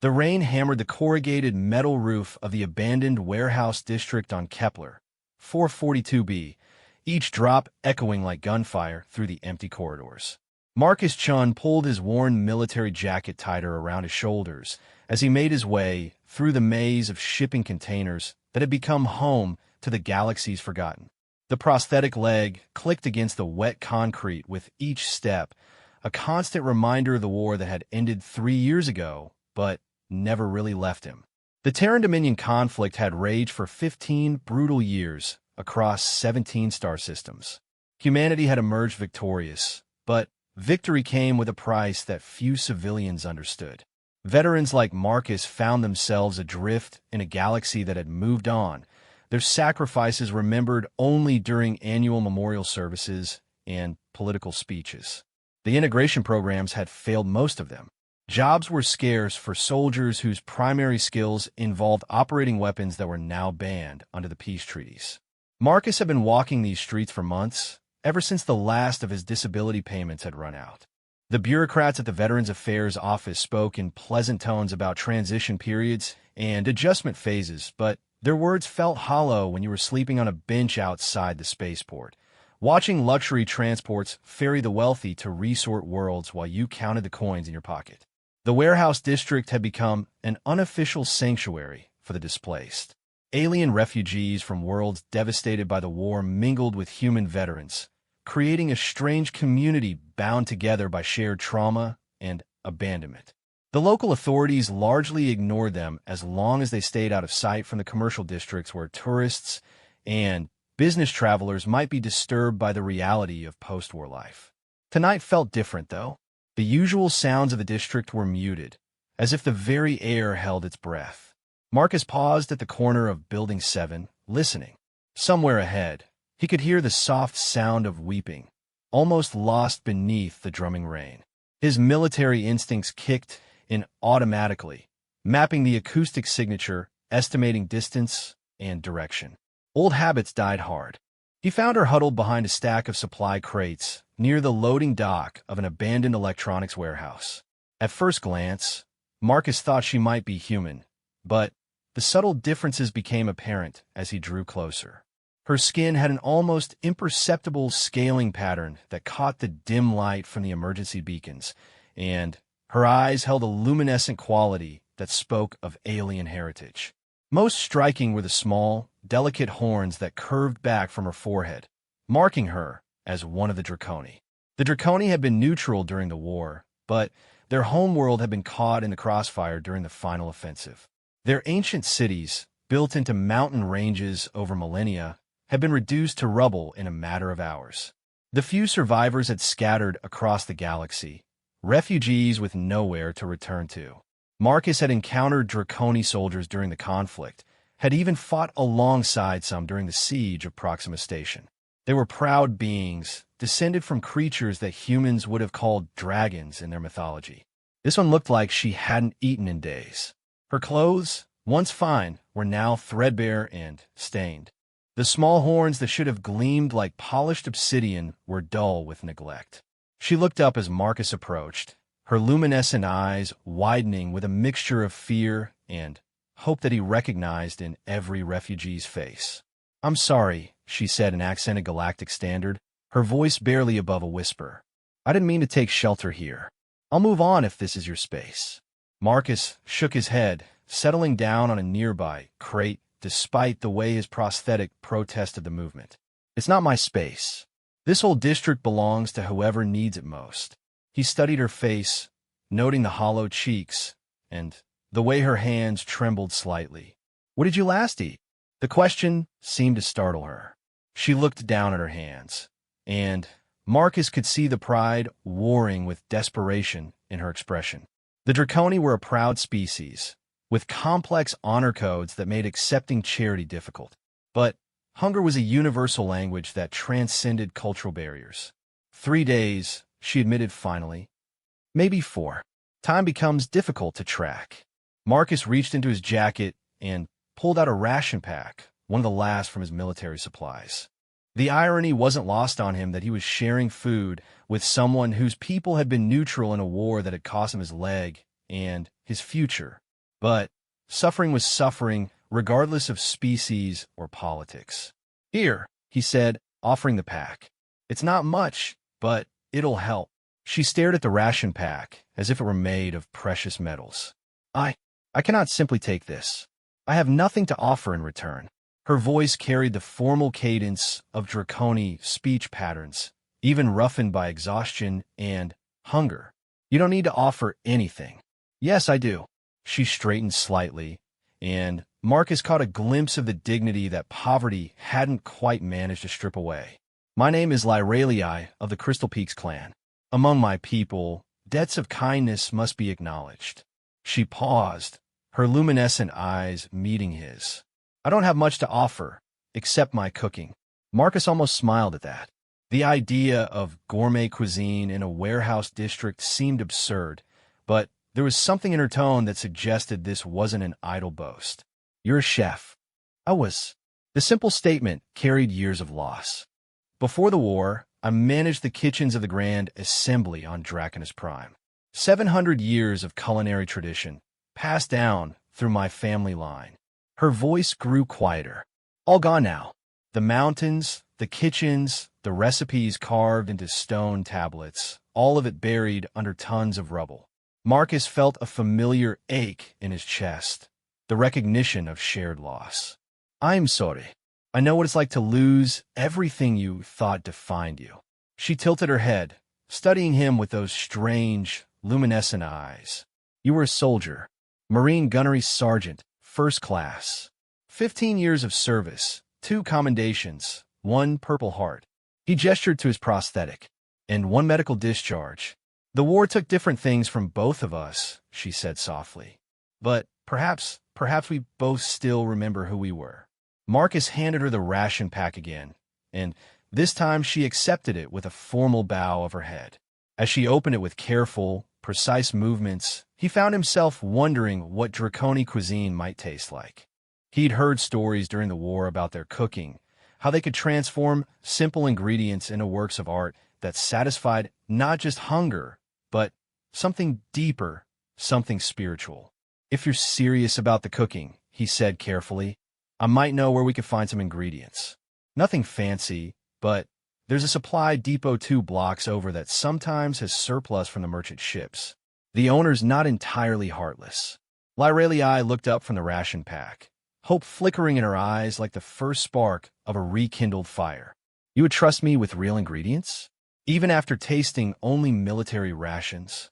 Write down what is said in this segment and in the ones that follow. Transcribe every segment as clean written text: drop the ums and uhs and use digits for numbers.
The rain hammered the corrugated metal roof of the abandoned warehouse district on Kepler 442b, each drop echoing like gunfire through the empty corridors. Marcus Chun pulled his worn military jacket tighter around his shoulders as he made his way through the maze of shipping containers that had become home to the galaxy's forgotten. The prosthetic leg clicked against the wet concrete with each step, a constant reminder of the war that had ended 3 years ago, but never really left him. The Terran Dominion conflict had raged for 15 brutal years across 17 star systems. Humanity had emerged victorious, but victory came with a price that few civilians understood. Veterans like Marcus found themselves adrift in a galaxy that had moved on, their sacrifices remembered only during annual memorial services and political speeches. The integration programs had failed most of them. Jobs were scarce for soldiers whose primary skills involved operating weapons that were now banned under the peace treaties. Marcus had been walking these streets for months, ever since the last of his disability payments had run out. The bureaucrats at the Veterans Affairs office spoke in pleasant tones about transition periods and adjustment phases, but their words felt hollow when you were sleeping on a bench outside the spaceport, watching luxury transports ferry the wealthy to resort worlds while you counted the coins in your pocket. The warehouse district had become an unofficial sanctuary for the displaced. Alien refugees from worlds devastated by the war mingled with human veterans, creating a strange community bound together by shared trauma and abandonment. The local authorities largely ignored them as long as they stayed out of sight from the commercial districts where tourists and business travelers might be disturbed by the reality of post-war life. Tonight felt different, though. The usual sounds of the district were muted, as if the very air held its breath. Marcus paused at the corner of Building 7, listening. Somewhere ahead, he could hear the soft sound of weeping, almost lost beneath the drumming rain. His military instincts kicked in automatically, mapping the acoustic signature, estimating distance and direction. Old habits died hard. He found her huddled behind a stack of supply crates near the loading dock of an abandoned electronics warehouse. At first glance, Marcus thought she might be human, but the subtle differences became apparent as he drew closer. Her skin had an almost imperceptible scaling pattern that caught the dim light from the emergency beacons, and her eyes held a luminescent quality that spoke of alien heritage. Most striking were the small, delicate horns that curved back from her forehead, marking her as one of the Draconi. The Draconi had been neutral during the war, but their homeworld had been caught in the crossfire during the final offensive. Their ancient cities, built into mountain ranges over millennia, had been reduced to rubble in a matter of hours. The few survivors had scattered across the galaxy, refugees with nowhere to return to. Marcus had encountered Draconi soldiers during the conflict, had even fought alongside some during the siege of Proxima Station. They were proud beings, descended from creatures that humans would have called dragons in their mythology. This one looked like she hadn't eaten in days. Her clothes, once fine, were now threadbare and stained. The small horns that should have gleamed like polished obsidian were dull with neglect. She looked up as Marcus approached, her luminescent eyes widening with a mixture of fear and hope that he recognized in every refugee's face. "I'm sorry," she said in accented galactic standard, her voice barely above a whisper. "I didn't mean to take shelter here. I'll move on if this is your space." Marcus shook his head, settling down on a nearby crate despite the way his prosthetic protested the movement. "It's not my space. This whole district belongs to whoever needs it most." He studied her face, noting the hollow cheeks and the way her hands trembled slightly. "What did you last eat?" The question seemed to startle her. She looked down at her hands, and Marcus could see the pride warring with desperation in her expression. The Draconi were a proud species, with complex honor codes that made accepting charity difficult. But hunger was a universal language that transcended cultural barriers. 3 days, she admitted finally. Maybe 4. Time becomes difficult to track. Marcus reached into his jacket and pulled out a ration pack, one of the last from his military supplies. The irony wasn't lost on him that he was sharing food with someone whose people had been neutral in a war that had cost him his leg and his future But suffering was suffering, regardless of species or politics. "Here," he said, offering the pack. "It's not much, but it'll help." She stared at the ration pack as if it were made of precious metals. I cannot simply take this. I have nothing to offer in return." Her voice carried the formal cadence of draconian speech patterns, even roughened by exhaustion and hunger. "You don't need to offer anything." "Yes, I do." She straightened slightly, and Marcus caught a glimpse of the dignity that poverty hadn't quite managed to strip away. "My name is Lyralii of the Crystal Peaks clan. Among my people, debts of kindness must be acknowledged." She paused, her luminescent eyes meeting his. "I don't have much to offer, except my cooking." Marcus almost smiled at that. The idea of gourmet cuisine in a warehouse district seemed absurd, but there was something in her tone that suggested this wasn't an idle boast. "You're a chef." "I was." The simple statement carried years of loss. "Before the war, I managed the kitchens of the Grand Assembly on Draconus Prime. 700 years of culinary tradition, passed down through my family line." Her voice grew quieter. "All gone now. The mountains, the kitchens, the recipes carved into stone tablets, all of it buried under tons of rubble." Marcus felt a familiar ache in his chest, the recognition of shared loss. "I'm sorry. I know what it's like to lose everything you thought defined you." She tilted her head, studying him with those strange, luminescent eyes. "You were a soldier, Marine Gunnery Sergeant, first class. 15 years of service, 2 commendations, 1 Purple Heart." He gestured to his prosthetic. "And 1 medical discharge. The war took different things from both of us," she said softly. "But perhaps we both still remember who we were." Marcus handed her the ration pack again, and this time she accepted it with a formal bow of her head. As she opened it with careful, precise movements, he found himself wondering what draconian cuisine might taste like. He'd heard stories during the war about their cooking, how they could transform simple ingredients into works of art that satisfied not just hunger, but something deeper, something spiritual. "If you're serious about the cooking," he said carefully, "I might know where we could find some ingredients. Nothing fancy, but there's a supply depot 2 blocks over that sometimes has surplus from the merchant ships. The owner's not entirely heartless." Lyralii looked up from the ration pack, hope flickering in her eyes like the first spark of a rekindled fire. "You would trust me with real ingredients? Even after tasting only military rations?"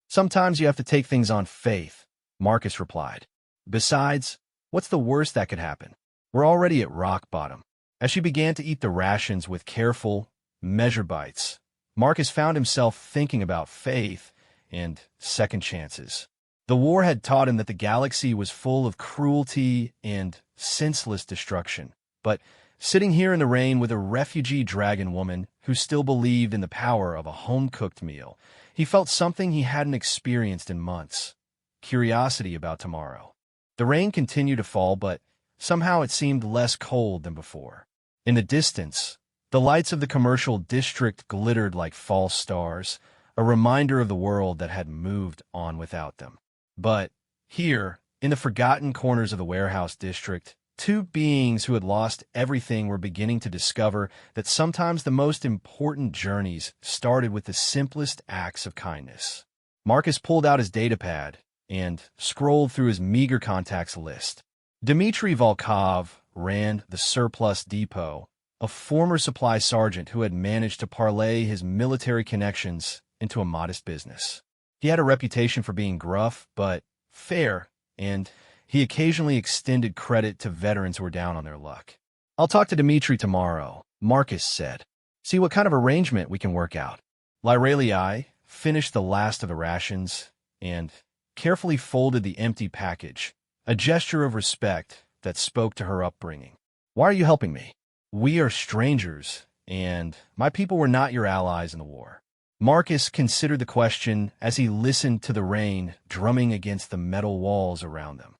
"Sometimes you have to take things on faith," Marcus replied. "Besides, what's the worst that could happen? We're already at rock bottom." As she began to eat the rations with careful, measured bites, Marcus found himself thinking about faith and second chances. The war had taught him that the galaxy was full of cruelty and senseless destruction, but sitting here in the rain with a refugee dragon woman who still believed in the power of a home-cooked meal, he felt something he hadn't experienced in months: curiosity about tomorrow. The rain continued to fall, but somehow it seemed less cold than before. In the distance, the lights of the commercial district glittered like false stars, a reminder of the world that had moved on without them. But here, in the forgotten corners of the warehouse district, 2 beings who had lost everything were beginning to discover that sometimes the most important journeys started with the simplest acts of kindness. Marcus pulled out his datapad and scrolled through his meager contacts list. Dmitry Volkov ran the Surplus Depot, a former supply sergeant who had managed to parlay his military connections into a modest business. He had a reputation for being gruff but fair, and he occasionally extended credit to veterans who were down on their luck. "I'll talk to Dmitry tomorrow," Marcus said. "See what kind of arrangement we can work out." Lyralii finished the last of the rations and carefully folded the empty package, a gesture of respect that spoke to her upbringing. "Why are you helping me?" "We are strangers, and my people were not your allies in the war." Marcus considered the question as he listened to the rain drumming against the metal walls around them.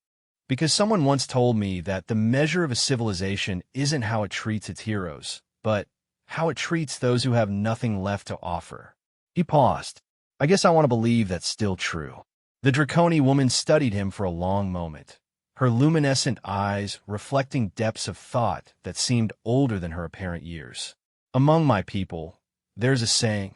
"Because someone once told me that the measure of a civilization isn't how it treats its heroes, but how it treats those who have nothing left to offer." He paused. "I guess I want to believe that's still true." The Draconi woman studied him for a long moment, her luminescent eyes reflecting depths of thought that seemed older than her apparent years. Among my people, there's a saying,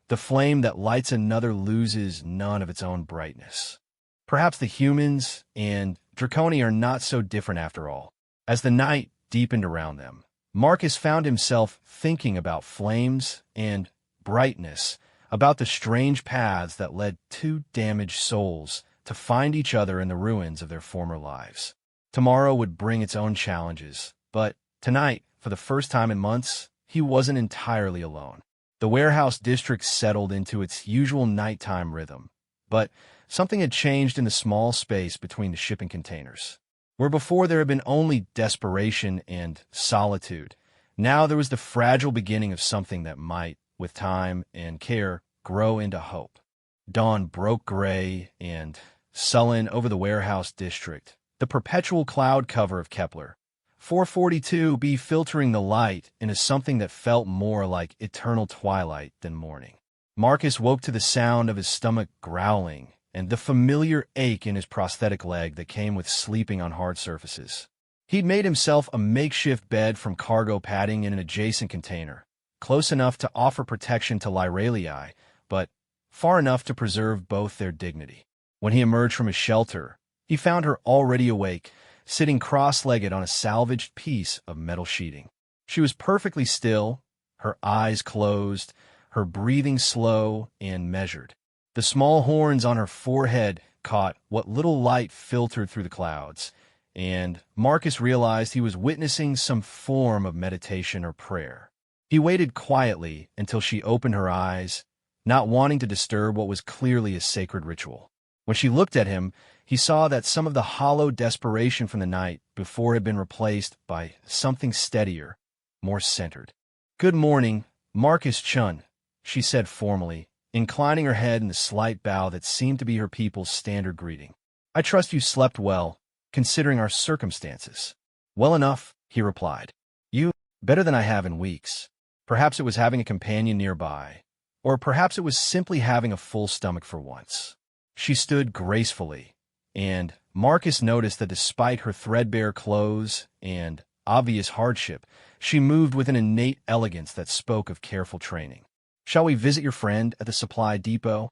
the flame that lights another loses none of its own brightness. Perhaps the humans and Draconi are not so different after all. As the night deepened around them, Marcus found himself thinking about flames and brightness, about the strange paths that led two damaged souls to find each other in the ruins of their former lives. Tomorrow would bring its own challenges, but tonight, for the first time in months, he wasn't entirely alone. The warehouse district settled into its usual nighttime rhythm, but something had changed in the small space between the shipping containers. Where before there had been only desperation and solitude, now there was the fragile beginning of something that might, with time and care, grow into hope. Dawn broke gray and sullen over the warehouse district, the perpetual cloud cover of Kepler. 442b filtering the light into something that felt more like eternal twilight than morning. Marcus woke to the sound of his stomach growling and the familiar ache in his prosthetic leg that came with sleeping on hard surfaces. He'd made himself a makeshift bed from cargo padding in an adjacent container, close enough to offer protection to Lyralii, but far enough to preserve both their dignity. When he emerged from his shelter, he found her already awake, sitting cross-legged on a salvaged piece of metal sheeting. She was perfectly still, her eyes closed, her breathing slow and measured. The small horns on her forehead caught what little light filtered through the clouds, and Marcus realized he was witnessing some form of meditation or prayer. He waited quietly until she opened her eyes, not wanting to disturb what was clearly a sacred ritual. When she looked at him, he saw that some of the hollow desperation from the night before had been replaced by something steadier, more centered. "Good morning, Marcus Chun," she said formally, inclining her head in the slight bow that seemed to be her people's standard greeting. "I trust you slept well, considering our circumstances." "Well enough," he replied. "You, better than I have in weeks." Perhaps it was having a companion nearby, or perhaps it was simply having a full stomach for once. She stood gracefully, and Marcus noticed that despite her threadbare clothes and obvious hardship, she moved with an innate elegance that spoke of careful training. "Shall we visit your friend at the supply depot?"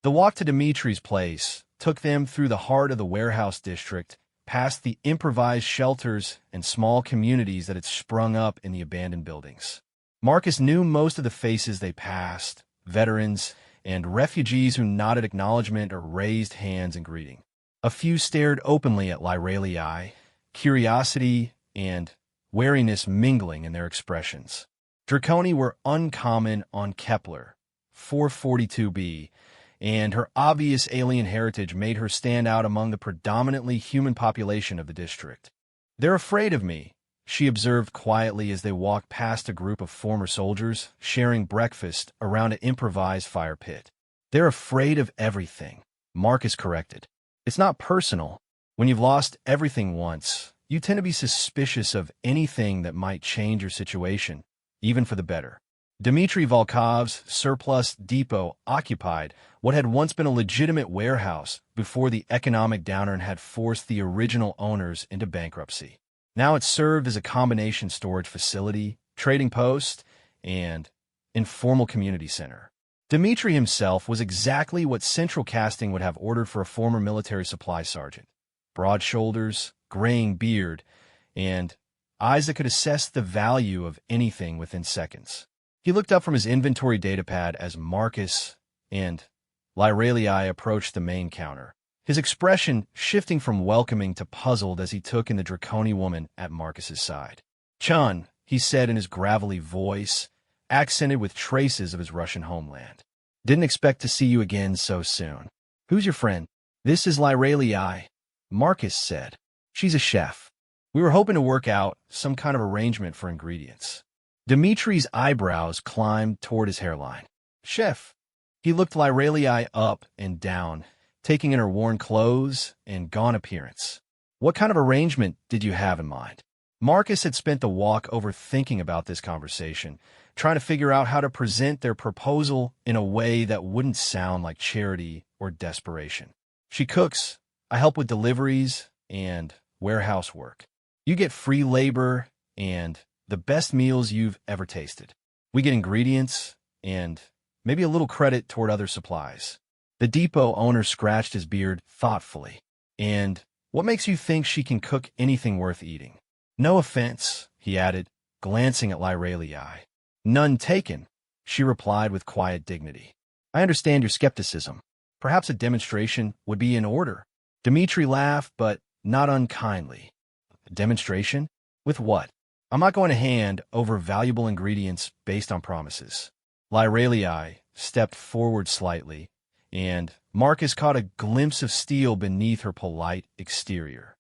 The walk to Dimitri's place took them through the heart of the warehouse district, past the improvised shelters and small communities that had sprung up in the abandoned buildings. Marcus knew most of the faces they passed, veterans and refugees who nodded acknowledgement or raised hands in greeting. A few stared openly at Lyralii, curiosity and wariness mingling in their expressions. Draconi were uncommon on Kepler, 442b, and her obvious alien heritage made her stand out among the predominantly human population of the district. "They're afraid of me," she observed quietly as they walked past a group of former soldiers sharing breakfast around an improvised fire pit. "They're afraid of everything," Marcus corrected. "It's not personal. When you've lost everything once, you tend to be suspicious of anything that might change your situation, even for the better." Dmitry Volkov's surplus depot occupied what had once been a legitimate warehouse before the economic downturn had forced the original owners into bankruptcy. Now it served as a combination storage facility, trading post, and informal community center. Dmitry himself was exactly what Central Casting would have ordered for a former military supply sergeant. Broad shoulders, graying beard, and eyes that could assess the value of anything within seconds. He looked up from his inventory datapad as Marcus and Lyralii approached the main counter, his expression shifting from welcoming to puzzled as he took in the Draconi woman at Marcus's side. "Chun," he said in his gravelly voice, accented with traces of his Russian homeland. "Didn't expect to see you again so soon. Who's your friend?" "This is Lyralii," Marcus said. "She's a chef. We were hoping to work out some kind of arrangement for ingredients." Dimitri's eyebrows climbed toward his hairline. "Chef." He looked Lyralii up and down, taking in her worn clothes and gaunt appearance. "What kind of arrangement did you have in mind?" Marcus had spent the walk overthinking about this conversation, trying to figure out how to present their proposal in a way that wouldn't sound like charity or desperation. She cooks, I help with deliveries and warehouse work. You get free labor and the best meals you've ever tasted. We get ingredients and maybe a little credit toward other supplies. The depot owner scratched his beard thoughtfully. And what makes you think she can cook anything worth eating? No offense, he added, glancing at Lyralii. None taken, she replied with quiet dignity. I understand your skepticism. Perhaps a demonstration would be in order. Dmitri laughed, but not unkindly. A demonstration? With what? I'm not going to hand over valuable ingredients based on promises. Lyralii stepped forward slightly, and Marcus caught a glimpse of steel beneath her polite exterior.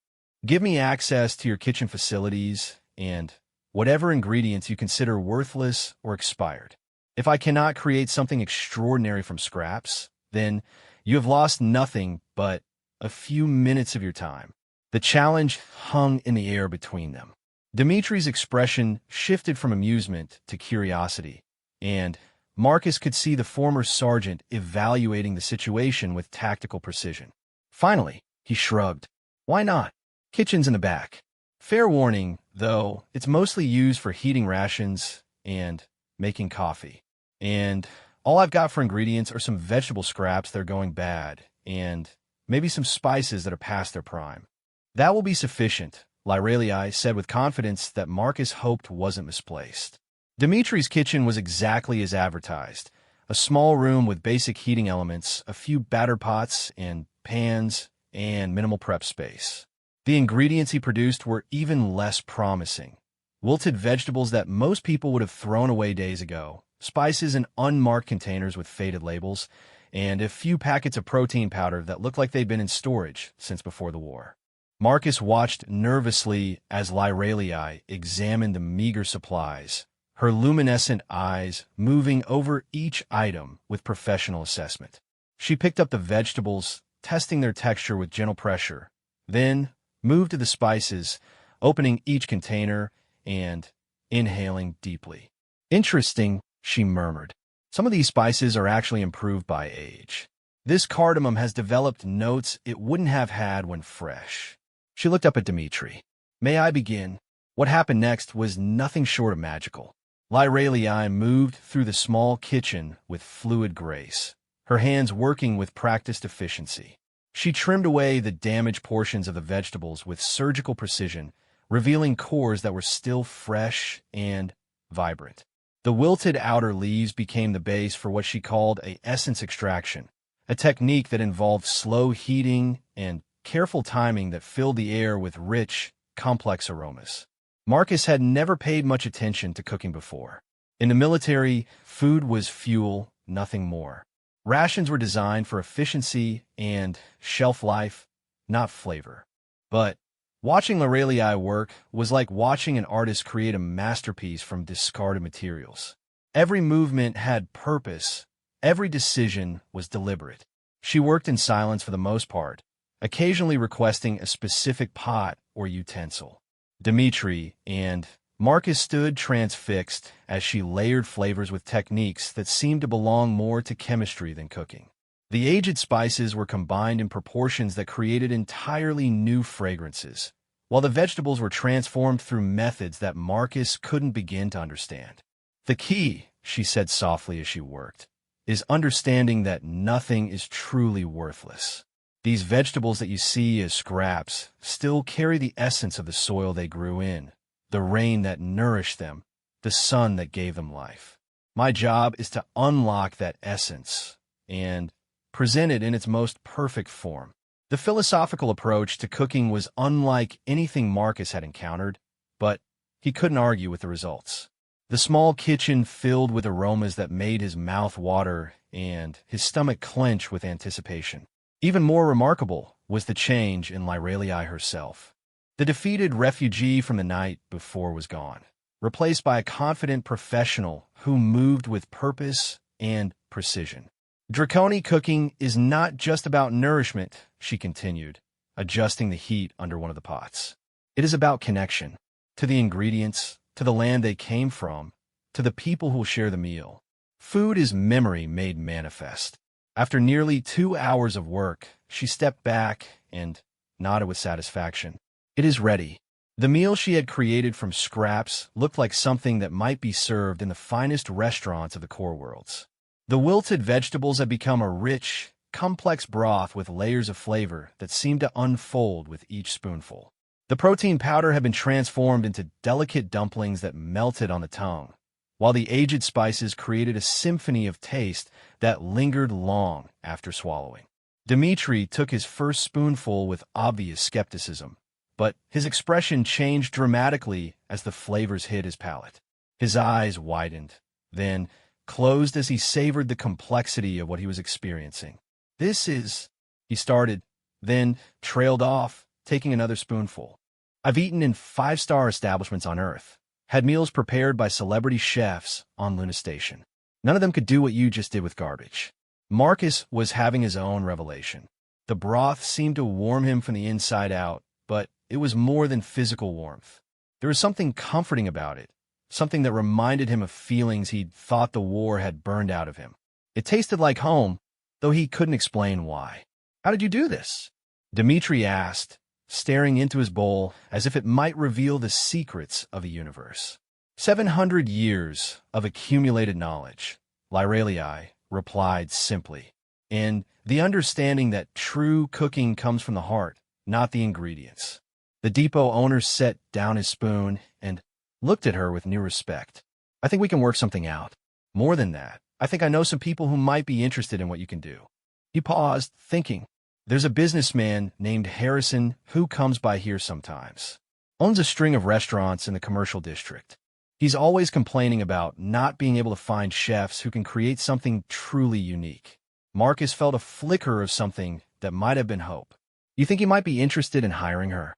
Give me access to your kitchen facilities and whatever ingredients you consider worthless or expired. If I cannot create something extraordinary from scraps, then you have lost nothing but a few minutes of your time. The challenge hung in the air between them. Dimitri's expression shifted from amusement to curiosity, and Marcus could see the former sergeant evaluating the situation with tactical precision. Finally, he shrugged. Why not? Kitchen's in the back. Fair warning, though, it's mostly used for heating rations and making coffee. And all I've got for ingredients are some vegetable scraps that are going bad, and maybe some spices that are past their prime. That will be sufficient, Lyralii said with confidence that Marcus hoped wasn't misplaced. Dimitri's kitchen was exactly as advertised, a small room with basic heating elements, a few batter pots and pans, and minimal prep space. The ingredients he produced were even less promising. Wilted vegetables that most people would have thrown away days ago, spices in unmarked containers with faded labels, and a few packets of protein powder that looked like they'd been in storage since before the war. Marcus watched nervously as Lyralii examined the meager supplies, her luminescent eyes moving over each item with professional assessment. She picked up the vegetables, testing their texture with gentle pressure, then moved to the spices, opening each container and inhaling deeply. Interesting, she murmured. Some of these spices are actually improved by age. This cardamom has developed notes it wouldn't have had when fresh. She looked up at Dmitri. May I begin? What happened next was nothing short of magical. Lyralii moved through the small kitchen with fluid grace, her hands working with practiced efficiency. She trimmed away the damaged portions of the vegetables with surgical precision, revealing cores that were still fresh and vibrant. The wilted outer leaves became the base for what she called a essence extraction, a technique that involved slow heating and careful timing that filled the air with rich, complex aromas. Marcus had never paid much attention to cooking before. In the military, food was fuel, nothing more. Rations were designed for efficiency and shelf life, not flavor. But watching Lyralii work was like watching an artist create a masterpiece from discarded materials. Every movement had purpose. Every decision was deliberate. She worked in silence for the most part, occasionally requesting a specific pot or utensil. Dmitri and Marcus stood transfixed as she layered flavors with techniques that seemed to belong more to chemistry than cooking. The aged spices were combined in proportions that created entirely new fragrances, while the vegetables were transformed through methods that Marcus couldn't begin to understand. The key, she said softly as she worked, is understanding that nothing is truly worthless. These vegetables that you see as scraps still carry the essence of the soil they grew in, the rain that nourished them, the sun that gave them life. My job is to unlock that essence and present it in its most perfect form. The philosophical approach to cooking was unlike anything Marcus had encountered, but he couldn't argue with the results. The small kitchen filled with aromas that made his mouth water and his stomach clench with anticipation. Even more remarkable was the change in Lyralii herself. The defeated refugee from the night before was gone, replaced by a confident professional who moved with purpose and precision. Draconi cooking is not just about nourishment, she continued, adjusting the heat under one of the pots. It is about connection, to the ingredients, to the land they came from, to the people who will share the meal. Food is memory made manifest. After nearly 2 hours of work, she stepped back and nodded with satisfaction. "It is ready." The meal she had created from scraps looked like something that might be served in the finest restaurants of the core worlds. The wilted vegetables had become a rich, complex broth with layers of flavor that seemed to unfold with each spoonful. The protein powder had been transformed into delicate dumplings that melted on the tongue, while the aged spices created a symphony of taste that lingered long after swallowing. Dmitri took his first spoonful with obvious skepticism, but his expression changed dramatically as the flavors hit his palate. His eyes widened, then closed as he savored the complexity of what he was experiencing. "This is," he started, then trailed off, taking another spoonful. "I've eaten in five-star establishments on Earth, had meals prepared by celebrity chefs on Luna Station. None of them could do what you just did with garbage." Marcus was having his own revelation. The broth seemed to warm him from the inside out, but it was more than physical warmth. There was something comforting about it, something that reminded him of feelings he'd thought the war had burned out of him. It tasted like home, though he couldn't explain why. "How did you do this?" Dmitri asked, staring into his bowl as if it might reveal the secrets of the universe. 700 years of accumulated knowledge, Lyralii replied simply, and the understanding that true cooking comes from the heart, not the ingredients. The depot owner set down his spoon and looked at her with new respect. "I think we can work something out. More than that, I think I know some people who might be interested in what you can do." He paused, thinking. "There's a businessman named Harrison who comes by here sometimes. Owns a string of restaurants in the commercial district. He's always complaining about not being able to find chefs who can create something truly unique." Marcus felt a flicker of something that might have been hope. "You think he might be interested in hiring her?"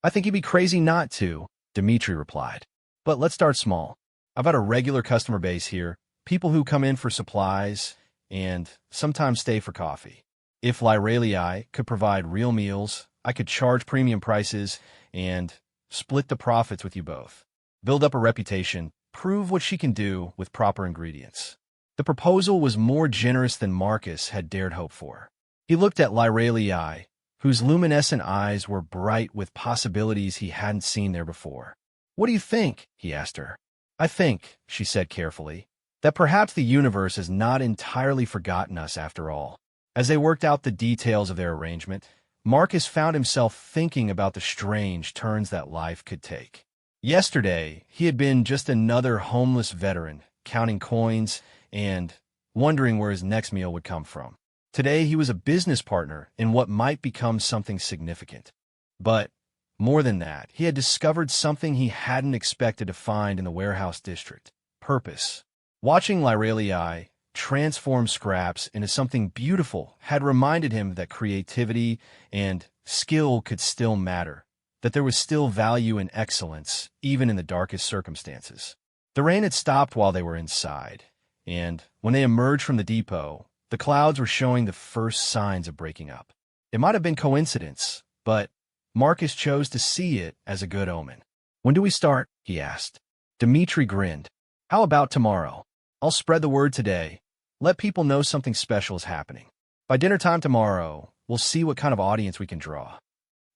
"I think he'd be crazy not to," Dmitri replied. "But let's start small. I've got a regular customer base here, people who come in for supplies and sometimes stay for coffee. If Lyralii could provide real meals, I could charge premium prices and split the profits with you both. Build up a reputation, prove what she can do with proper ingredients." The proposal was more generous than Marcus had dared hope for. He looked at Lyralii, whose luminescent eyes were bright with possibilities he hadn't seen there before. "What do you think?" he asked her. "I think," she said carefully, "that perhaps the universe has not entirely forgotten us after all." As they worked out the details of their arrangement, Marcus found himself thinking about the strange turns that life could take. Yesterday, he had been just another homeless veteran, counting coins and wondering where his next meal would come from. Today, he was a business partner in what might become something significant. But more than that, he had discovered something he hadn't expected to find in the warehouse district: purpose. Watching Lyralii transform scraps into something beautiful had reminded him that creativity and skill could still matter, that there was still value in excellence, even in the darkest circumstances. The rain had stopped while they were inside, and when they emerged from the depot, the clouds were showing the first signs of breaking up. It might have been coincidence, but Marcus chose to see it as a good omen. "When do we start?" he asked. Dmitri grinned. "How about tomorrow? I'll spread the word today. Let people know something special is happening. By dinner time tomorrow, we'll see what kind of audience we can draw."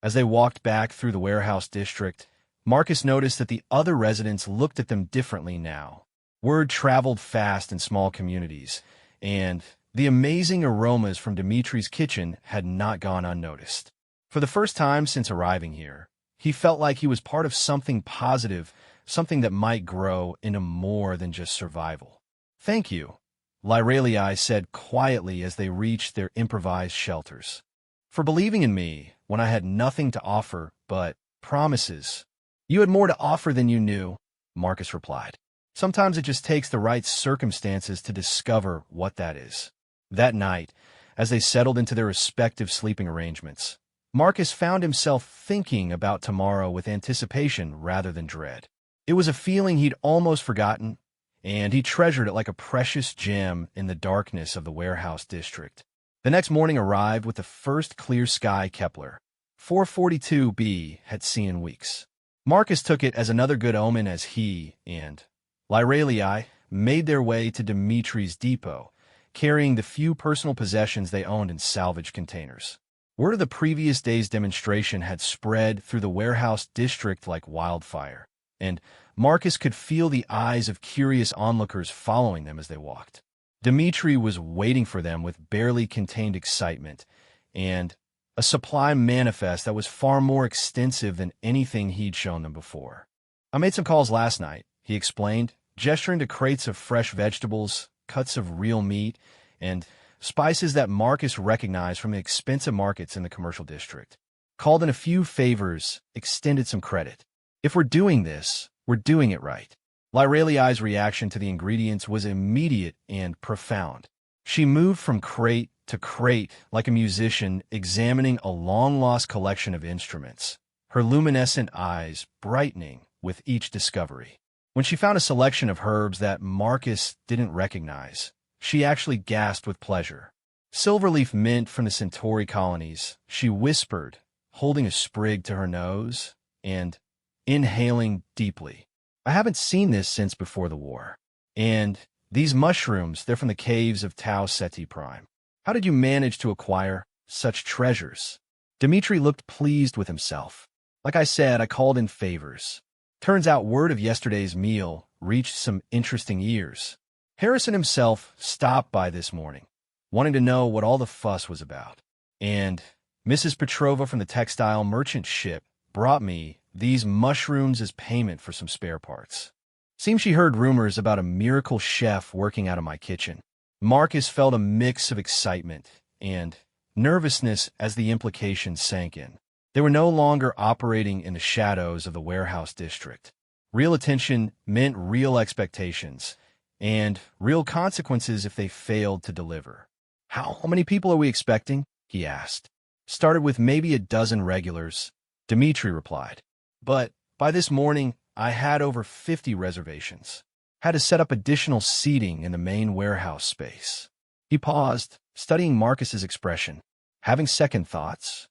As they walked back through the warehouse district, Marcus noticed that the other residents looked at them differently now. Word traveled fast in small communities, and the amazing aromas from Dimitri's kitchen had not gone unnoticed. For the first time since arriving here, he felt like he was part of something positive, something that might grow into more than just survival. "Thank you," Lyralii said quietly as they reached their improvised shelters, "for believing in me when I had nothing to offer but promises." "You had more to offer than you knew," Marcus replied. "Sometimes it just takes the right circumstances to discover what that is." That night, as they settled into their respective sleeping arrangements, Marcus found himself thinking about tomorrow with anticipation rather than dread. It was a feeling he'd almost forgotten, and he treasured it like a precious gem in the darkness of the warehouse district. The next morning arrived with the first clear sky Kepler 442b had seen in weeks. Marcus took it as another good omen as he and Lyralii made their way to Dimitri's depot, carrying the few personal possessions they owned in salvage containers. Word of the previous day's demonstration had spread through the warehouse district like wildfire, and Marcus could feel the eyes of curious onlookers following them as they walked. Dmitri was waiting for them with barely contained excitement and a supply manifest that was far more extensive than anything he'd shown them before. "I made some calls last night," he explained, gesturing to crates of fresh vegetables, cuts of real meat, and spices that Marcus recognized from the expensive markets in the commercial district. "Called in a few favors, extended some credit. If we're doing this, we're doing it right." Lyraliai's reaction to the ingredients was immediate and profound. She moved from crate to crate like a musician examining a long-lost collection of instruments, her luminescent eyes brightening with each discovery. When she found a selection of herbs that Marcus didn't recognize, she actually gasped with pleasure. Silverleaf mint from the Centauri colonies, she whispered, holding a sprig to her nose and inhaling deeply. "I haven't seen this since before the war. And these mushrooms, they're from the caves of Tau Ceti Prime. How did you manage to acquire such treasures?" Dmitri looked pleased with himself. "Like I said, I called in favors. Turns out word of yesterday's meal reached some interesting ears. Harrison himself stopped by this morning, wanting to know what all the fuss was about. And Mrs. Petrova from the textile merchant ship brought me these mushrooms as payment for some spare parts. Seems she heard rumors about a miracle chef working out of my kitchen." Marcus felt a mix of excitement and nervousness as the implications sank in. They were no longer operating in the shadows of the warehouse district. Real attention meant real expectations and real consequences if they failed to deliver. How many people are we expecting?" he asked. "Started with maybe a dozen regulars," Dmitri replied. "But by this morning, I had over 50 reservations. Had to set up additional seating in the main warehouse space." He paused, studying Marcus's expression. Having second thoughts,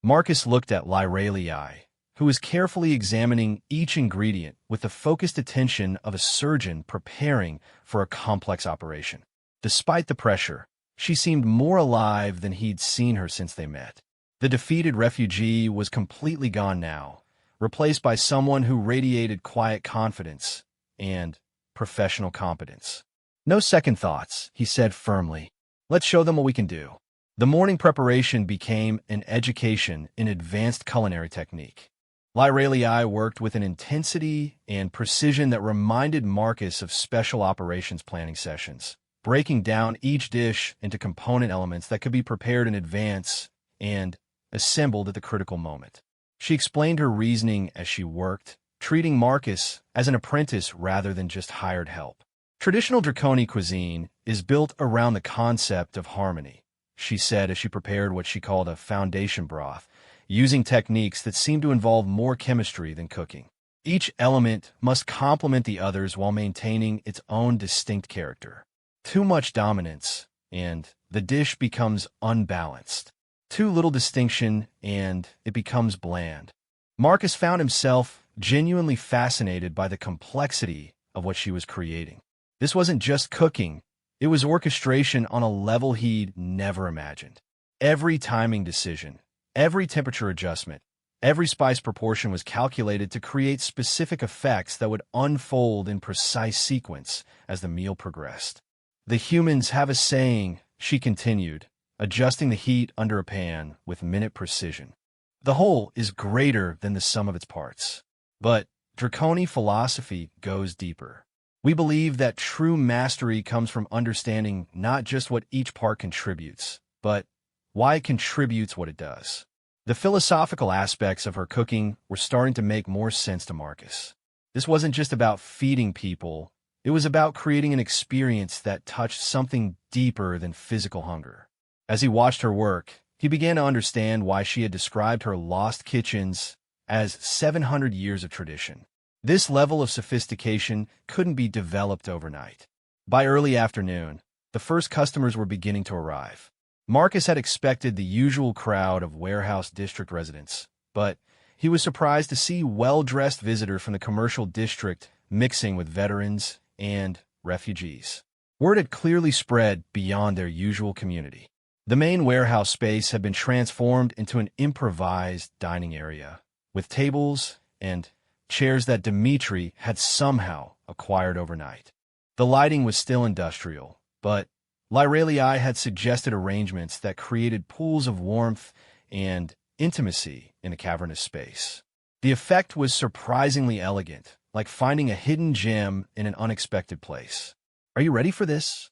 Marcus looked at Lyraliai, who was carefully examining each ingredient with the focused attention of a surgeon preparing for a complex operation. Despite the pressure, she seemed more alive than he'd seen her since they met. The defeated refugee was completely gone now, replaced by someone who radiated quiet confidence and professional competence. "No second thoughts," he said firmly. "Let's show them what we can do." The morning preparation became an education in advanced culinary technique. Lyraliai worked with an intensity and precision that reminded Marcus of special operations planning sessions, breaking down each dish into component elements that could be prepared in advance and assembled at the critical moment. She explained her reasoning as she worked, treating Marcus as an apprentice rather than just hired help. "Traditional Draconi cuisine is built around the concept of harmony," she said as she prepared what she called a foundation broth, using techniques that seemed to involve more chemistry than cooking. Each element must complement the others while maintaining its own distinct character. Too much dominance, and the dish becomes unbalanced. Too little distinction, and it becomes bland. Marcus found himself genuinely fascinated by the complexity of what she was creating. This wasn't just cooking, it was orchestration on a level he'd never imagined. Every timing decision, every temperature adjustment, every spice proportion was calculated to create specific effects that would unfold in precise sequence as the meal progressed. "The humans have a saying," she continued, adjusting the heat under a pan with minute precision. "The whole is greater than the sum of its parts." But Draconi philosophy goes deeper. We believe that true mastery comes from understanding not just what each part contributes, but why it contributes what it does. The philosophical aspects of her cooking were starting to make more sense to Marcus. This wasn't just about feeding people, it was about creating an experience that touched something deeper than physical hunger. As he watched her work, he began to understand why she had described her lost kitchens as 700 years of tradition. This level of sophistication couldn't be developed overnight. By early afternoon, the first customers were beginning to arrive. Marcus had expected the usual crowd of warehouse district residents, but he was surprised to see well-dressed visitors from the commercial district mixing with veterans and refugees. Word had clearly spread beyond their usual community. The main warehouse space had been transformed into an improvised dining area, with tables and chairs that Dmitri had somehow acquired overnight. The lighting was still industrial, but Lyralii had suggested arrangements that created pools of warmth and intimacy in the cavernous space. The effect was surprisingly elegant, like finding a hidden gem in an unexpected place. "Are you ready for this?"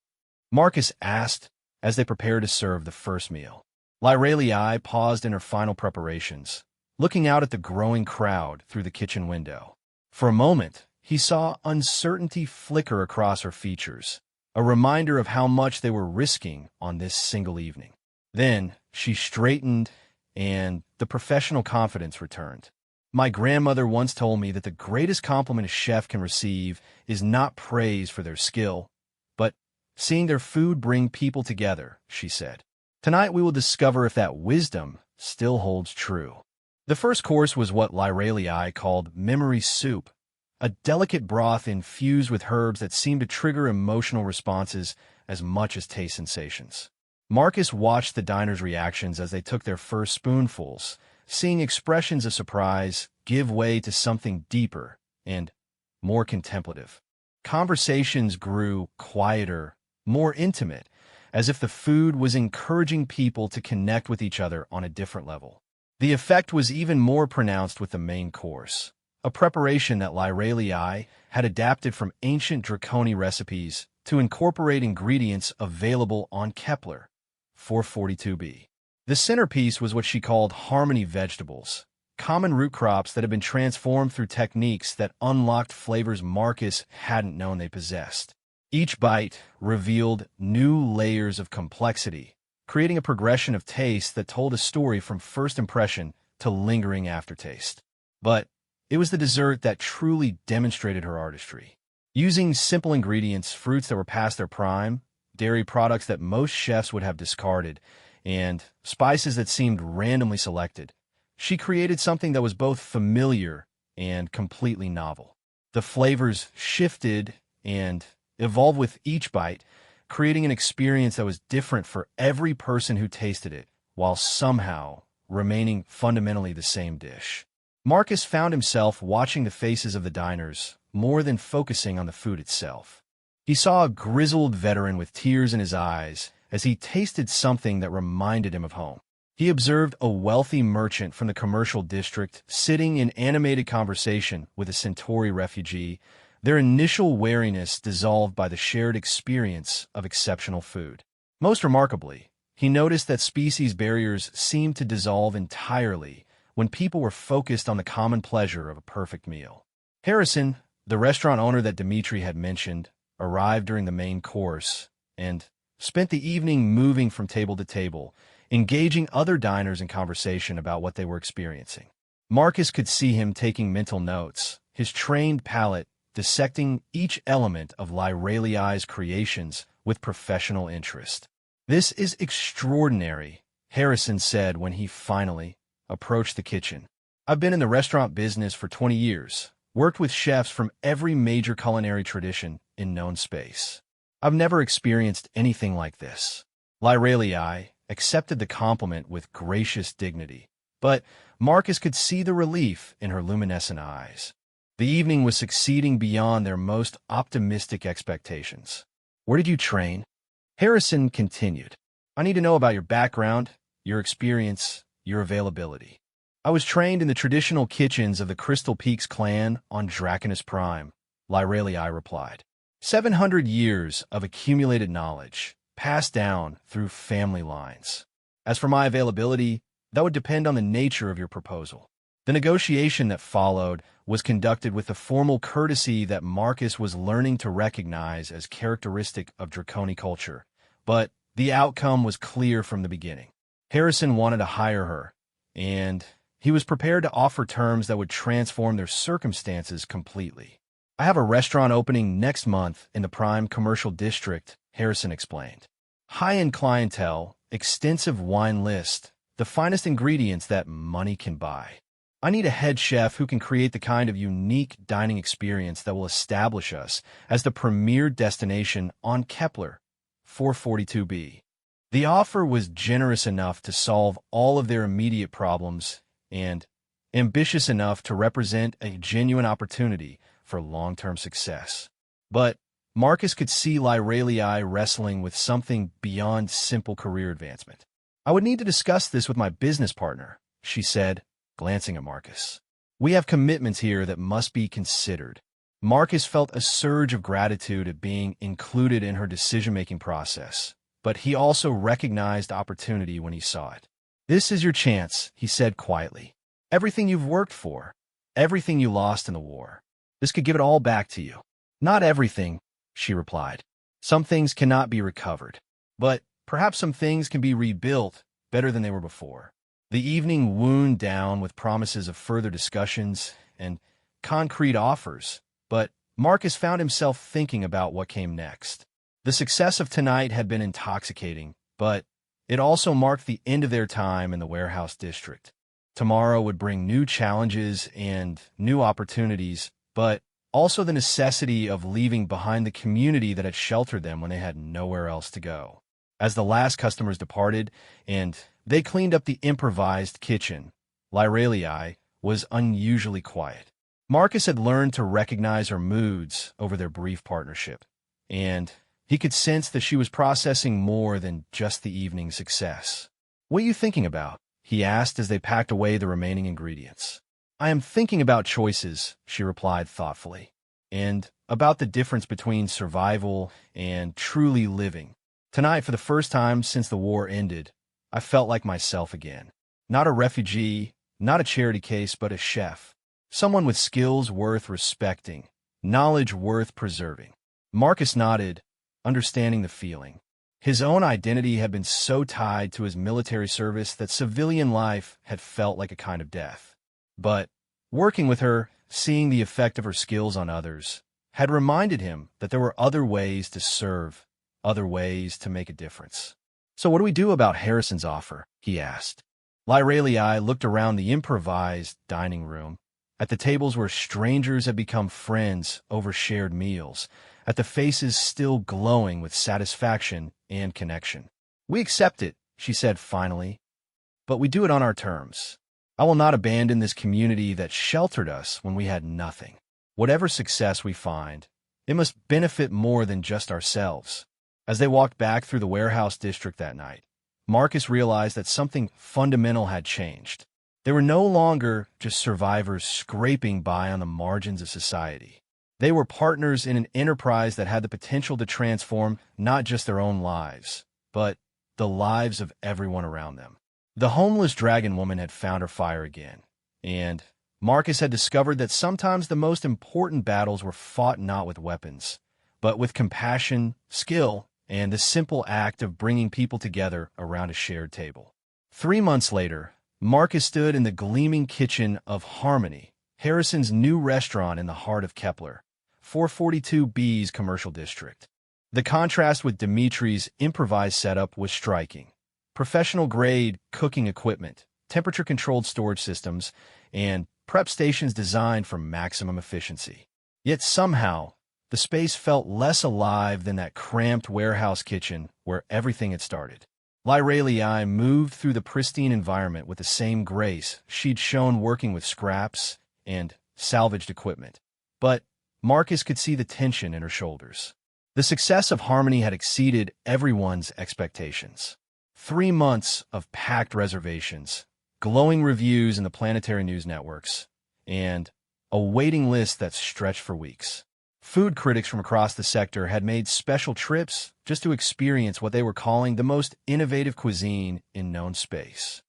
Marcus asked as they prepared to serve the first meal. Lyralii paused in her final preparations, looking out at the growing crowd through the kitchen window. For a moment, he saw uncertainty flicker across her features, a reminder of how much they were risking on this single evening. Then she straightened, and the professional confidence returned. "My grandmother once told me that the greatest compliment a chef can receive is not praise for their skill, but seeing their food bring people together," she said. "Tonight we will discover if that wisdom still holds true." The first course was what Lyralii called memory soup, a delicate broth infused with herbs that seemed to trigger emotional responses as much as taste sensations. Marcus watched the diners' reactions as they took their first spoonfuls, seeing expressions of surprise give way to something deeper and more contemplative. Conversations grew quieter, more intimate, as if the food was encouraging people to connect with each other on a different level. The effect was even more pronounced with the main course, a preparation that Lyralii had adapted from ancient Draconi recipes to incorporate ingredients available on Kepler 442b. The centerpiece was what she called harmony vegetables, common root crops that had been transformed through techniques that unlocked flavors Marcus hadn't known they possessed. Each bite revealed new layers of complexity, creating a progression of taste that told a story from first impression to lingering aftertaste. But it was the dessert that truly demonstrated her artistry. Using simple ingredients, fruits that were past their prime, dairy products that most chefs would have discarded, and spices that seemed randomly selected, she created something that was both familiar and completely novel. The flavors shifted and evolved with each bite, creating an experience that was different for every person who tasted it, while somehow remaining fundamentally the same dish. Marcus found himself watching the faces of the diners more than focusing on the food itself. He saw a grizzled veteran with tears in his eyes as he tasted something that reminded him of home. He observed a wealthy merchant from the commercial district sitting in animated conversation with a Centauri refugee, their initial wariness dissolved by the shared experience of exceptional food. Most remarkably, he noticed that species barriers seemed to dissolve entirely when people were focused on the common pleasure of a perfect meal. Harrison, the restaurant owner that Dmitri had mentioned, arrived during the main course and spent the evening moving from table to table, engaging other diners in conversation about what they were experiencing. Marcus could see him taking mental notes, his trained palate dissecting each element of Lyralii's creations with professional interest. "This is extraordinary," Harrison said when he finally approached the kitchen. "I've been in the restaurant business for 20 years, worked with chefs from every major culinary tradition in known space. I've never experienced anything like this." Lyralii accepted the compliment with gracious dignity, but Marcus could see the relief in her luminescent eyes. The evening was succeeding beyond their most optimistic expectations. "Where did you train?" Harrison continued. "I need to know about your background, your experience, your availability." "I was trained in the traditional kitchens of the Crystal Peaks clan on Draconus Prime," Lyralii replied. 700 years of accumulated knowledge, passed down through family lines. As for my availability, that would depend on the nature of your proposal. The negotiation that followed was conducted with the formal courtesy that Marcus was learning to recognize as characteristic of Draconi culture, but the outcome was clear from the beginning. Harrison wanted to hire her, and he was prepared to offer terms that would transform their circumstances completely. "I have a restaurant opening next month in the prime commercial district," Harrison explained. "High-end clientele, extensive wine list, the finest ingredients that money can buy. I need a head chef who can create the kind of unique dining experience that will establish us as the premier destination on Kepler 442b. The offer was generous enough to solve all of their immediate problems and ambitious enough to represent a genuine opportunity for long-term success. But Marcus could see Lyralii wrestling with something beyond simple career advancement. "I would need to discuss this with my business partner," she said, glancing at Marcus. "We have commitments here that must be considered." Marcus felt a surge of gratitude at being included in her decision-making process, but he also recognized opportunity when he saw it. "This is your chance," he said quietly. "Everything you've worked for, everything you lost in the war. This could give it all back to you." "Not everything," she replied. "Some things cannot be recovered. But perhaps some things can be rebuilt better than they were before." The evening wound down with promises of further discussions and concrete offers, but Marcus found himself thinking about what came next. The success of tonight had been intoxicating, but it also marked the end of their time in the warehouse district. Tomorrow would bring new challenges and new opportunities, but also the necessity of leaving behind the community that had sheltered them when they had nowhere else to go. As the last customers departed and they cleaned up the improvised kitchen, Lyralii was unusually quiet. Marcus had learned to recognize her moods over their brief partnership, and he could sense that she was processing more than just the evening's success. "What are you thinking about?" he asked as they packed away the remaining ingredients. "I am thinking about choices," she replied thoughtfully, "and about the difference between survival and truly living. Tonight, for the first time since the war ended, I felt like myself again. Not a refugee, not a charity case, but a chef. Someone with skills worth respecting, knowledge worth preserving." Marcus nodded, understanding the feeling. His own identity had been so tied to his military service that civilian life had felt like a kind of death. But working with her, seeing the effect of her skills on others, had reminded him that there were other ways to serve, other ways to make a difference. "So what do we do about Harrison's offer?" he asked. Lyralii looked around the improvised dining room, at the tables where strangers had become friends over shared meals, at the faces still glowing with satisfaction and connection. "We accept it," she said finally, "but we do it on our terms. I will not abandon this community that sheltered us when we had nothing. Whatever success we find, it must benefit more than just ourselves." As they walked back through the warehouse district that night, Marcus realized that something fundamental had changed. They were no longer just survivors scraping by on the margins of society. They were partners in an enterprise that had the potential to transform not just their own lives, but the lives of everyone around them. The homeless dragon woman had found her fire again, and Marcus had discovered that sometimes the most important battles were fought not with weapons, but with compassion, skill, and the simple act of bringing people together around a shared table. 3 months later, Marcus stood in the gleaming kitchen of Harmony, Harrison's new restaurant in the heart of Kepler, 442B's commercial district. The contrast with Dimitri's improvised setup was striking. Professional-grade cooking equipment, temperature-controlled storage systems, and prep stations designed for maximum efficiency. Yet somehow, the space felt less alive than that cramped warehouse kitchen where everything had started. Lyralii moved through the pristine environment with the same grace she'd shown working with scraps and salvaged equipment. But Marcus could see the tension in her shoulders. The success of Harmony had exceeded everyone's expectations. 3 months of packed reservations, glowing reviews in the planetary news networks, and a waiting list that stretched for weeks. Food critics from across the sector had made special trips just to experience what they were calling the most innovative cuisine in known space.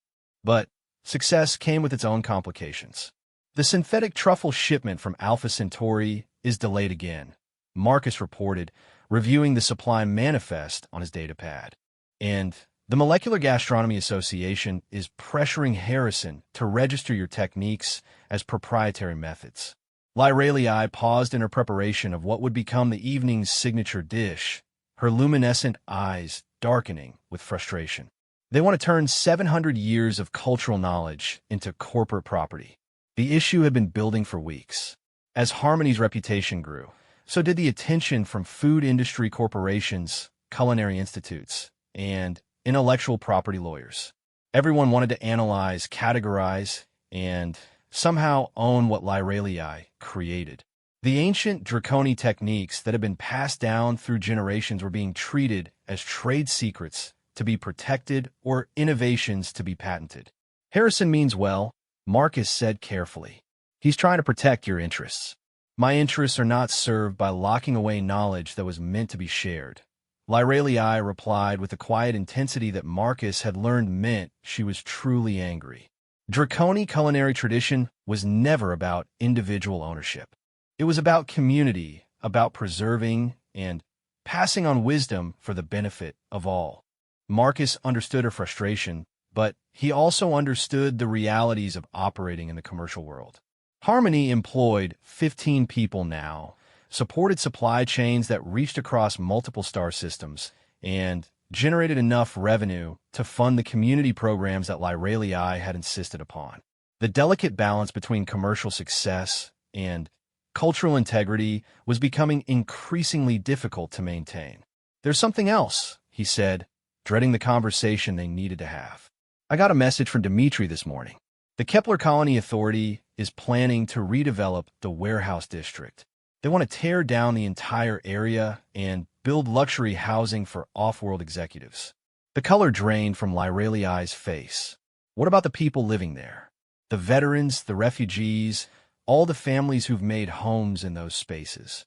But success came with its own complications. The synthetic truffle shipment from Alpha Centauri is delayed again, Marcus reported, reviewing the supply manifest on his datapad. And the Molecular Gastronomy Association is pressuring Harrison to register your techniques as proprietary methods. Lyralii paused in her preparation of what would become the evening's signature dish, her luminescent eyes darkening with frustration. They want to turn 700 years of cultural knowledge into corporate property. The issue had been building for weeks. As Harmony's reputation grew, so did the attention from food industry corporations, culinary institutes, and intellectual property lawyers. Everyone wanted to analyze, categorize, and somehow own what Lyralii created. The ancient draconic techniques that had been passed down through generations were being treated as trade secrets to be protected or innovations to be patented. Harrison means well, Marcus said carefully. He's trying to protect your interests. My interests are not served by locking away knowledge that was meant to be shared. Lyralii replied with a quiet intensity that Marcus had learned meant she was truly angry. Draconic culinary tradition was never about individual ownership. It was about community, about preserving and passing on wisdom for the benefit of all. Marcus understood her frustration, but he also understood the realities of operating in the commercial world. Harmony employed 15 people now, supported supply chains that reached across multiple star systems, and generated enough revenue to fund the community programs that Lyralii had insisted upon. The delicate balance between commercial success and cultural integrity was becoming increasingly difficult to maintain. "There's something else," he said, dreading the conversation they needed to have. "I got a message from Dmitri this morning. The Kepler Colony Authority is planning to redevelop the warehouse district. They want to tear down the entire area and build luxury housing for off-world executives." The color drained from Lyralii's face. "What about the people living there? The veterans, the refugees, all the families who've made homes in those spaces?"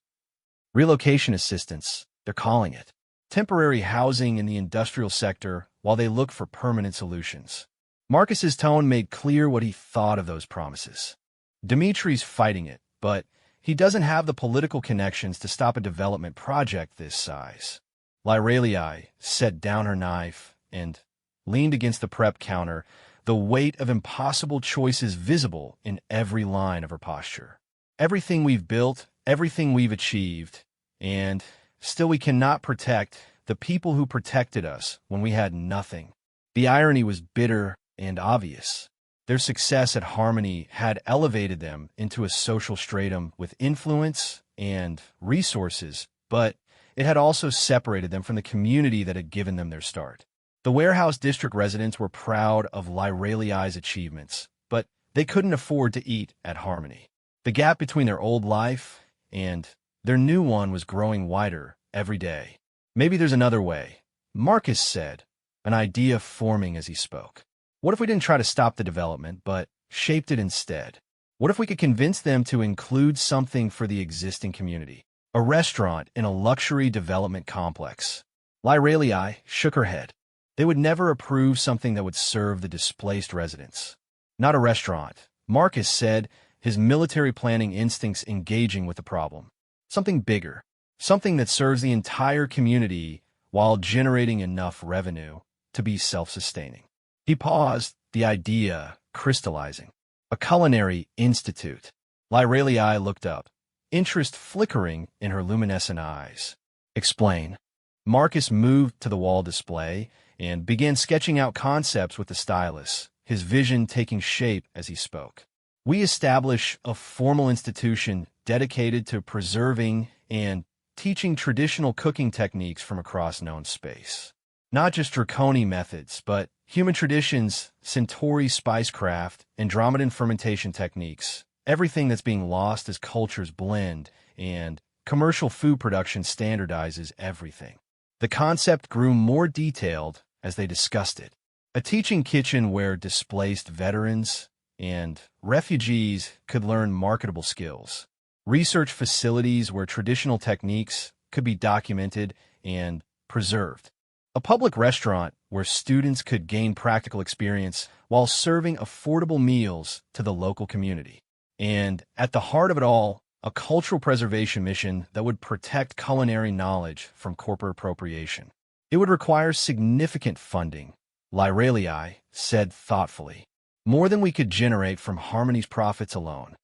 "Relocation assistance, they're calling it. Temporary housing in the industrial sector while they look for permanent solutions." Marcus's tone made clear what he thought of those promises. Dimitri's fighting it, but he doesn't have the political connections to stop a development project this size. Lyralii set down her knife and leaned against the prep counter, the weight of impossible choices visible in every line of her posture. "Everything we've built, everything we've achieved, and still we cannot protect the people who protected us when we had nothing." The irony was bitter and obvious. Their success at Harmony had elevated them into a social stratum with influence and resources, but it had also separated them from the community that had given them their start. The warehouse district residents were proud of Lyralii's achievements, but they couldn't afford to eat at Harmony. The gap between their old life and their new one was growing wider every day. "Maybe there's another way," Marcus said, an idea forming as he spoke. "What if we didn't try to stop the development, but shaped it instead? What if we could convince them to include something for the existing community? A restaurant in a luxury development complex?" Lyralii shook her head. They would never approve something that would serve the displaced residents. "Not a restaurant," Marcus said, his military planning instincts engaging with the problem. "Something bigger, something that serves the entire community while generating enough revenue to be self-sustaining." He paused, the idea crystallizing. "A culinary institute." Lyralii looked up, interest flickering in her luminescent eyes. "Explain." Marcus moved to the wall display and began sketching out concepts with the stylus, his vision taking shape as he spoke. "We establish a formal institution dedicated to preserving and teaching traditional cooking techniques from across known space. Not just draconic methods, but human traditions, Centauri spicecraft, Andromedan fermentation techniques, everything that's being lost as cultures blend, and commercial food production standardizes everything." The concept grew more detailed as they discussed it. A teaching kitchen where displaced veterans and refugees could learn marketable skills. Research facilities where traditional techniques could be documented and preserved. A public restaurant where students could gain practical experience while serving affordable meals to the local community. And at the heart of it all, a cultural preservation mission that would protect culinary knowledge from corporate appropriation. It would require significant funding, Lyralii said thoughtfully. "More than we could generate from Harmony's profits alone.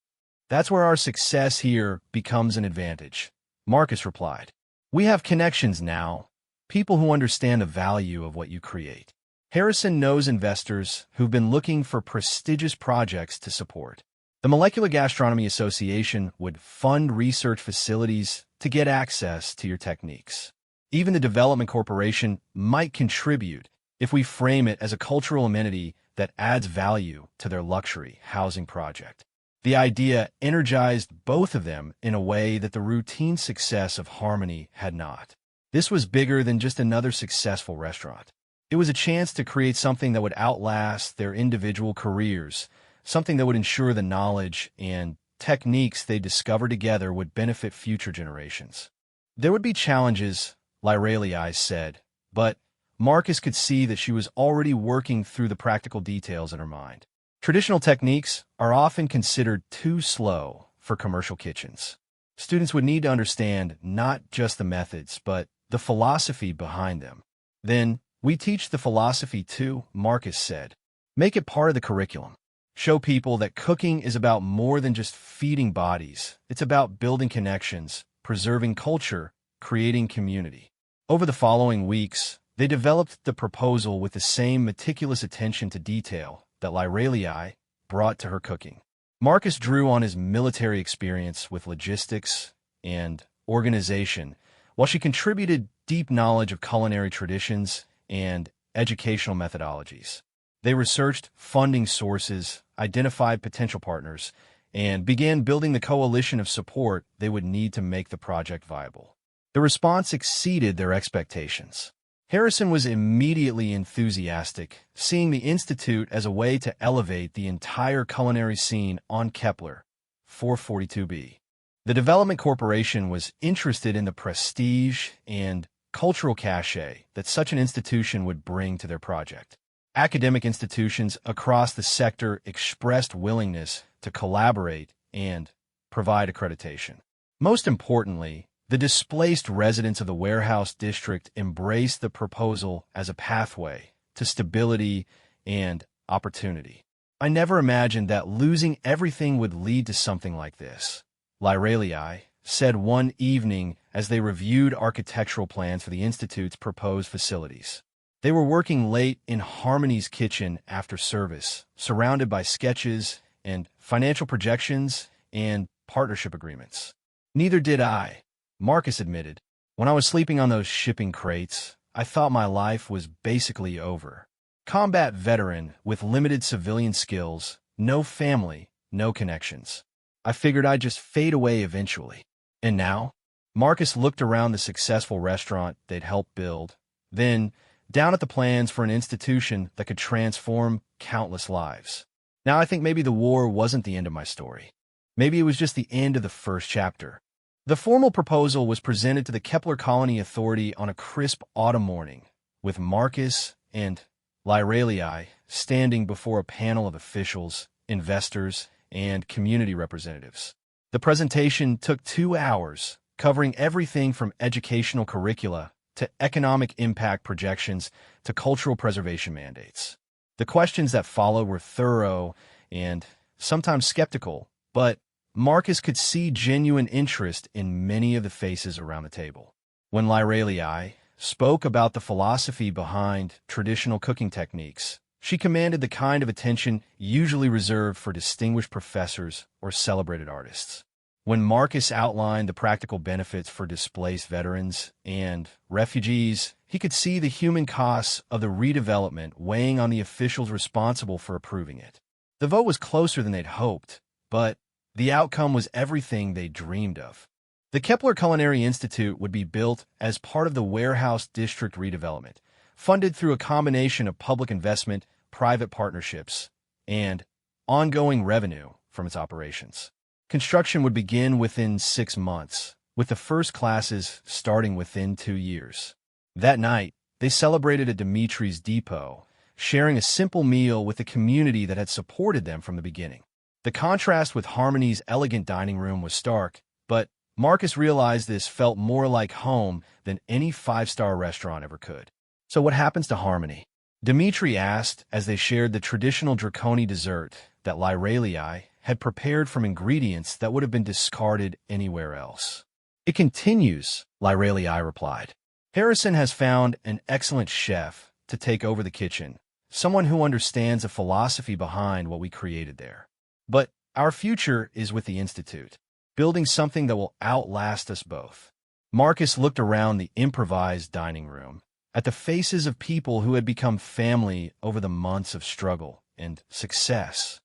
That's where our success here becomes an advantage," Marcus replied. "We have connections now, people who understand the value of what you create." Harrison knows investors who've been looking for prestigious projects to support. The Molecular Gastronomy Association would fund research facilities to get access to your techniques. Even the Development Corporation might contribute if we frame it as a cultural amenity that adds value to their luxury housing project. The idea energized both of them in a way that the routine success of Harmony had not. This was bigger than just another successful restaurant. It was a chance to create something that would outlast their individual careers, something that would ensure the knowledge and techniques they discovered together would benefit future generations. There would be challenges, Lyralii said, but Marcus could see that she was already working through the practical details in her mind. Traditional techniques are often considered too slow for commercial kitchens. Students would need to understand not just the methods, but the philosophy behind them. Then, we teach the philosophy too, Marcus said. Make it part of the curriculum. Show people that cooking is about more than just feeding bodies. It's about building connections, preserving culture, creating community. Over the following weeks, they developed the proposal with the same meticulous attention to detail that Lyralii brought to her cooking. Marcus drew on his military experience with logistics and organization, while she contributed deep knowledge of culinary traditions and educational methodologies. They researched funding sources, identified potential partners, and began building the coalition of support they would need to make the project viable. The response exceeded their expectations. Harrison was immediately enthusiastic, seeing the Institute as a way to elevate the entire culinary scene on Kepler 442b. The Development Corporation was interested in the prestige and cultural cachet that such an institution would bring to their project. Academic institutions across the sector expressed willingness to collaborate and provide accreditation. Most importantly, the displaced residents of the warehouse district embraced the proposal as a pathway to stability and opportunity. I never imagined that losing everything would lead to something like this, Lyralii said one evening as they reviewed architectural plans for the Institute's proposed facilities. They were working late in Harmony's kitchen after service, surrounded by sketches and financial projections and partnership agreements. Neither did I, Marcus admitted. When I was sleeping on those shipping crates, I thought my life was basically over. Combat veteran with limited civilian skills, no family, no connections. I figured I'd just fade away eventually. And now? Marcus looked around the successful restaurant they'd helped build, then down at the plans for an institution that could transform countless lives. Now I think maybe the war wasn't the end of my story. Maybe it was just the end of the first chapter. The formal proposal was presented to the Kepler Colony Authority on a crisp autumn morning, with Marcus and Lyralii standing before a panel of officials, investors, and community representatives. The presentation took 2 hours, covering everything from educational curricula to economic impact projections to cultural preservation mandates. The questions that followed were thorough and sometimes skeptical, but Marcus could see genuine interest in many of the faces around the table. When Lyralii spoke about the philosophy behind traditional cooking techniques, she commanded the kind of attention usually reserved for distinguished professors or celebrated artists. When Marcus outlined the practical benefits for displaced veterans and refugees, he could see the human costs of the redevelopment weighing on the officials responsible for approving it. The vote was closer than they'd hoped, but the outcome was everything they dreamed of. The Kepler Culinary Institute would be built as part of the warehouse district redevelopment, funded through a combination of public investment, private partnerships, and ongoing revenue from its operations. Construction would begin within 6 months, with the first classes starting within 2 years. That night, they celebrated at Dimitri's depot, sharing a simple meal with the community that had supported them from the beginning. The contrast with Harmony's elegant dining room was stark, but Marcus realized this felt more like home than any 5-star restaurant ever could. So what happens to Harmony? Dimitri asked as they shared the traditional draconi dessert that Lyralii had prepared from ingredients that would have been discarded anywhere else. It continues, Lyralii replied. Harrison has found an excellent chef to take over the kitchen, someone who understands the philosophy behind what we created there. But our future is with the Institute, building something that will outlast us both. Marcus looked around the improvised dining room, at the faces of people who had become family over the months of struggle and success.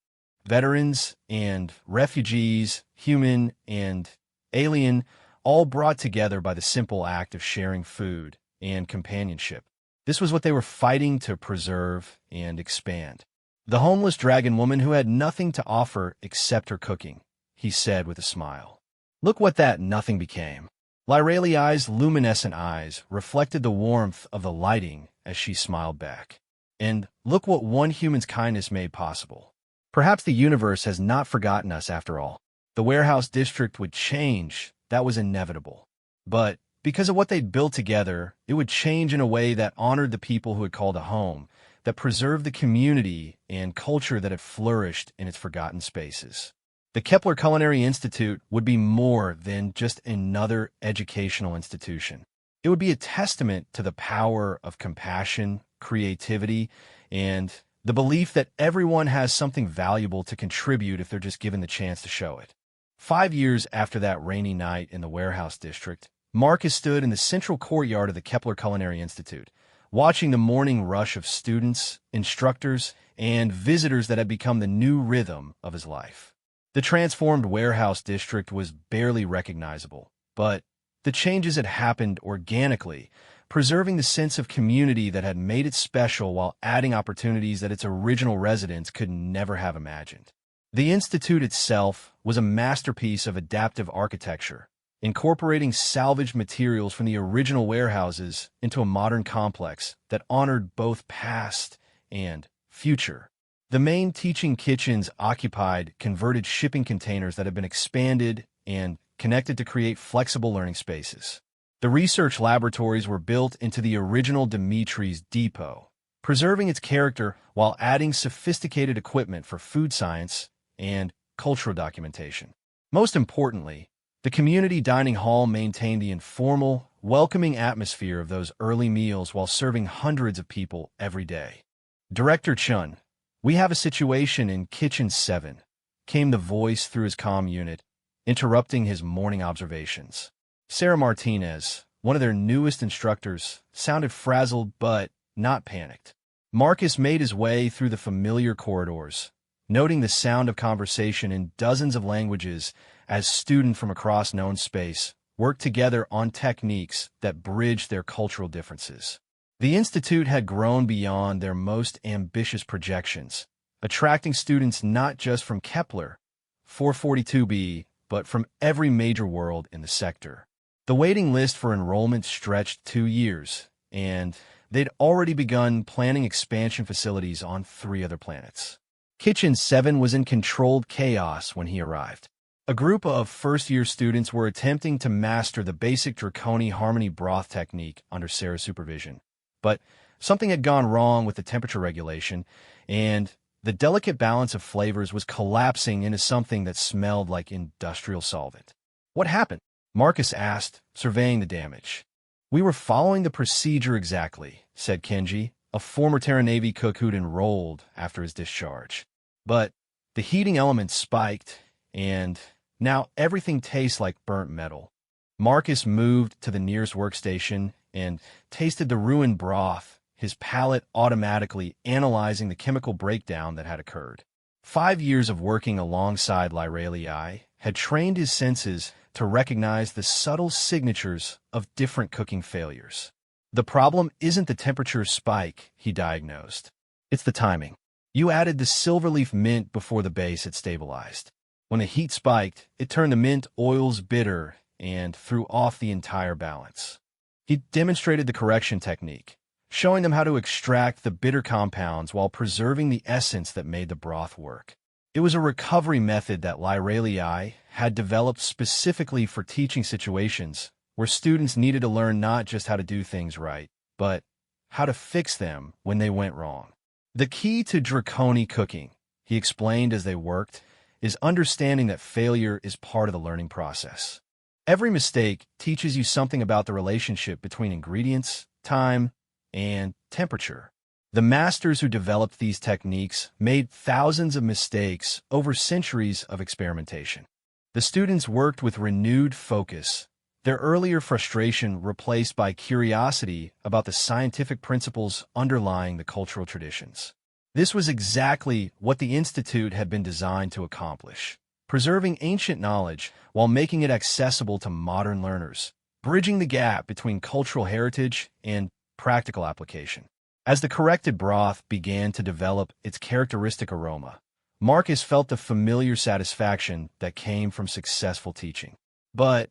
Veterans and refugees, human and alien, all brought together by the simple act of sharing food and companionship. This was what they were fighting to preserve and expand. The homeless dragon woman who had nothing to offer except her cooking, he said with a smile. Look what that nothing became. Lyraliai's luminescent eyes reflected the warmth of the lighting as she smiled back. And look what one human's kindness made possible. Perhaps the universe has not forgotten us after all. The warehouse district would change, that was inevitable. But because of what they'd built together, it would change in a way that honored the people who had called it home, that preserved the community and culture that had flourished in its forgotten spaces. The Kepler Culinary Institute would be more than just another educational institution. It would be a testament to the power of compassion, creativity, and the belief that everyone has something valuable to contribute if they're just given the chance to show it. 5 years after that rainy night in the warehouse district, Marcus stood in the central courtyard of the Kepler Culinary Institute, watching the morning rush of students, instructors, and visitors that had become the new rhythm of his life. The transformed warehouse district was barely recognizable, but the changes had happened organically, preserving the sense of community that had made it special while adding opportunities that its original residents could never have imagined. The institute itself was a masterpiece of adaptive architecture, incorporating salvaged materials from the original warehouses into a modern complex that honored both past and future. The main teaching kitchens occupied converted shipping containers that had been expanded and connected to create flexible learning spaces. The research laboratories were built into the original Dimitri's depot, preserving its character while adding sophisticated equipment for food science and cultural documentation. Most importantly, the community dining hall maintained the informal, welcoming atmosphere of those early meals while serving hundreds of people every day. Director Chun, we have a situation in Kitchen 7, came the voice through his comm unit, interrupting his morning observations. Sarah Martinez, one of their newest instructors, sounded frazzled but not panicked. Marcus made his way through the familiar corridors, noting the sound of conversation in dozens of languages as students from across known space worked together on techniques that bridged their cultural differences. The Institute had grown beyond their most ambitious projections, attracting students not just from Kepler 442b, but from every major world in the sector. The waiting list for enrollment stretched 2 years, and they'd already begun planning expansion facilities on 3 other planets. Kitchen 7 was in controlled chaos when he arrived. A group of first-year students were attempting to master the basic Draconi Harmony broth technique under Sarah's supervision. But something had gone wrong with the temperature regulation, and the delicate balance of flavors was collapsing into something that smelled like industrial solvent. What happened? Marcus asked, surveying the damage. We were following the procedure exactly, said Kenji, a former Terra Navy cook who'd enrolled after his discharge. But the heating element spiked, and now everything tastes like burnt metal. Marcus moved to the nearest workstation and tasted the ruined broth, his palate automatically analyzing the chemical breakdown that had occurred. 5 years of working alongside Lyraliai had trained his senses to recognize the subtle signatures of different cooking failures. The problem isn't the temperature spike, he diagnosed. It's the timing. You added the silverleaf mint before the base had stabilized. When the heat spiked, it turned the mint oils bitter and threw off the entire balance. He demonstrated the correction technique, showing them how to extract the bitter compounds while preserving the essence that made the broth work. It was a recovery method that Lyraliai had developed specifically for teaching situations where students needed to learn not just how to do things right, but how to fix them when they went wrong. The key to Draconi cooking, he explained as they worked, is understanding that failure is part of the learning process. Every mistake teaches you something about the relationship between ingredients, time, and temperature. The masters who developed these techniques made thousands of mistakes over centuries of experimentation. The students worked with renewed focus, their earlier frustration replaced by curiosity about the scientific principles underlying the cultural traditions. This was exactly what the Institute had been designed to accomplish, preserving ancient knowledge while making it accessible to modern learners, bridging the gap between cultural heritage and practical application. As the corrected broth began to develop its characteristic aroma, Marcus felt the familiar satisfaction that came from successful teaching. But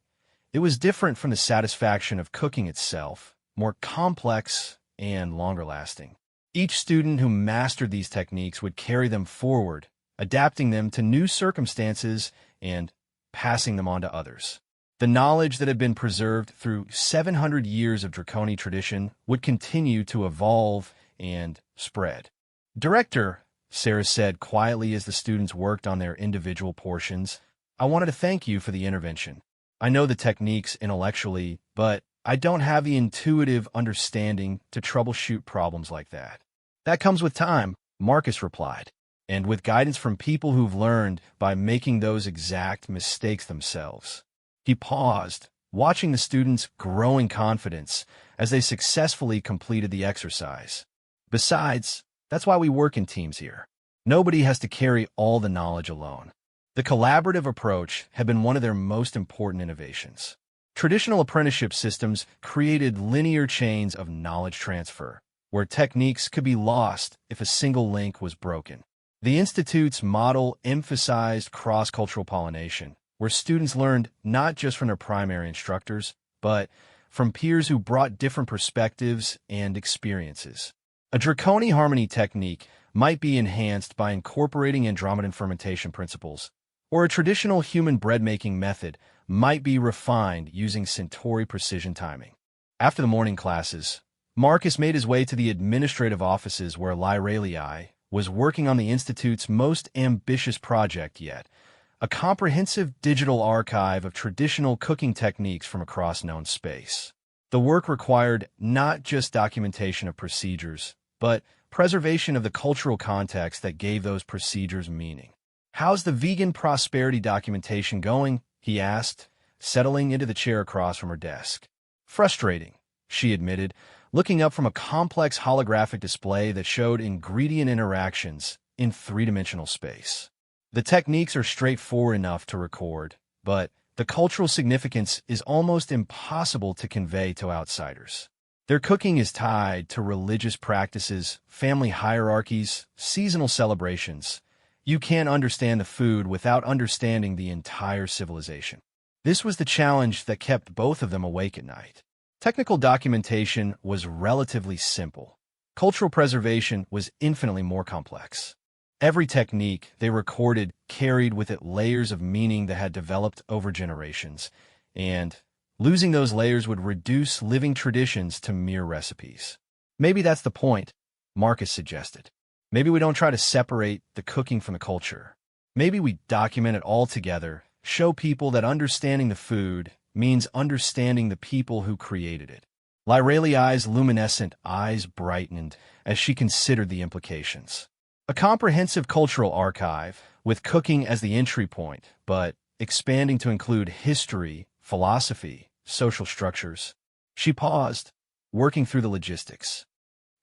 it was different from the satisfaction of cooking itself, more complex and longer-lasting. Each student who mastered these techniques would carry them forward, adapting them to new circumstances and passing them on to others. The knowledge that had been preserved through 700 years of Draconi tradition would continue to evolve and spread. "Director," Sarah said quietly as the students worked on their individual portions, "I wanted to thank you for the intervention. I know the techniques intellectually, but I don't have the intuitive understanding to troubleshoot problems like that." "That comes with time," Marcus replied, "and with guidance from people who've learned by making those exact mistakes themselves." He paused, watching the students' growing confidence as they successfully completed the exercise. "Besides, that's why we work in teams here. Nobody has to carry all the knowledge alone." The collaborative approach had been one of their most important innovations. Traditional apprenticeship systems created linear chains of knowledge transfer, where techniques could be lost if a single link was broken. The Institute's model emphasized cross-cultural pollination, where students learned not just from their primary instructors, but from peers who brought different perspectives and experiences. A Draconi harmony technique might be enhanced by incorporating Andromedan fermentation principles, or a traditional human bread-making method might be refined using Centauri precision timing. After the morning classes, Marcus made his way to the administrative offices where Lyralii was working on the Institute's most ambitious project yet, a comprehensive digital archive of traditional cooking techniques from across known space. The work required not just documentation of procedures, but preservation of the cultural context that gave those procedures meaning. "How's the vegan prosperity documentation going?" he asked, settling into the chair across from her desk. "Frustrating," she admitted, looking up from a complex holographic display that showed ingredient interactions in three-dimensional space. "The techniques are straightforward enough to record, but the cultural significance is almost impossible to convey to outsiders. Their cooking is tied to religious practices, family hierarchies, seasonal celebrations. You can't understand the food without understanding the entire civilization." This was the challenge that kept both of them awake at night. Technical documentation was relatively simple. Cultural preservation was infinitely more complex. Every technique they recorded carried with it layers of meaning that had developed over generations, and losing those layers would reduce living traditions to mere recipes. "Maybe that's the point," Marcus suggested. "Maybe we don't try to separate the cooking from the culture. Maybe we document it all together, show people that understanding the food means understanding the people who created it." Lyralii's luminescent eyes brightened as she considered the implications. A comprehensive cultural archive, with cooking as the entry point, but expanding to include history, philosophy, social structures. She paused, working through the logistics.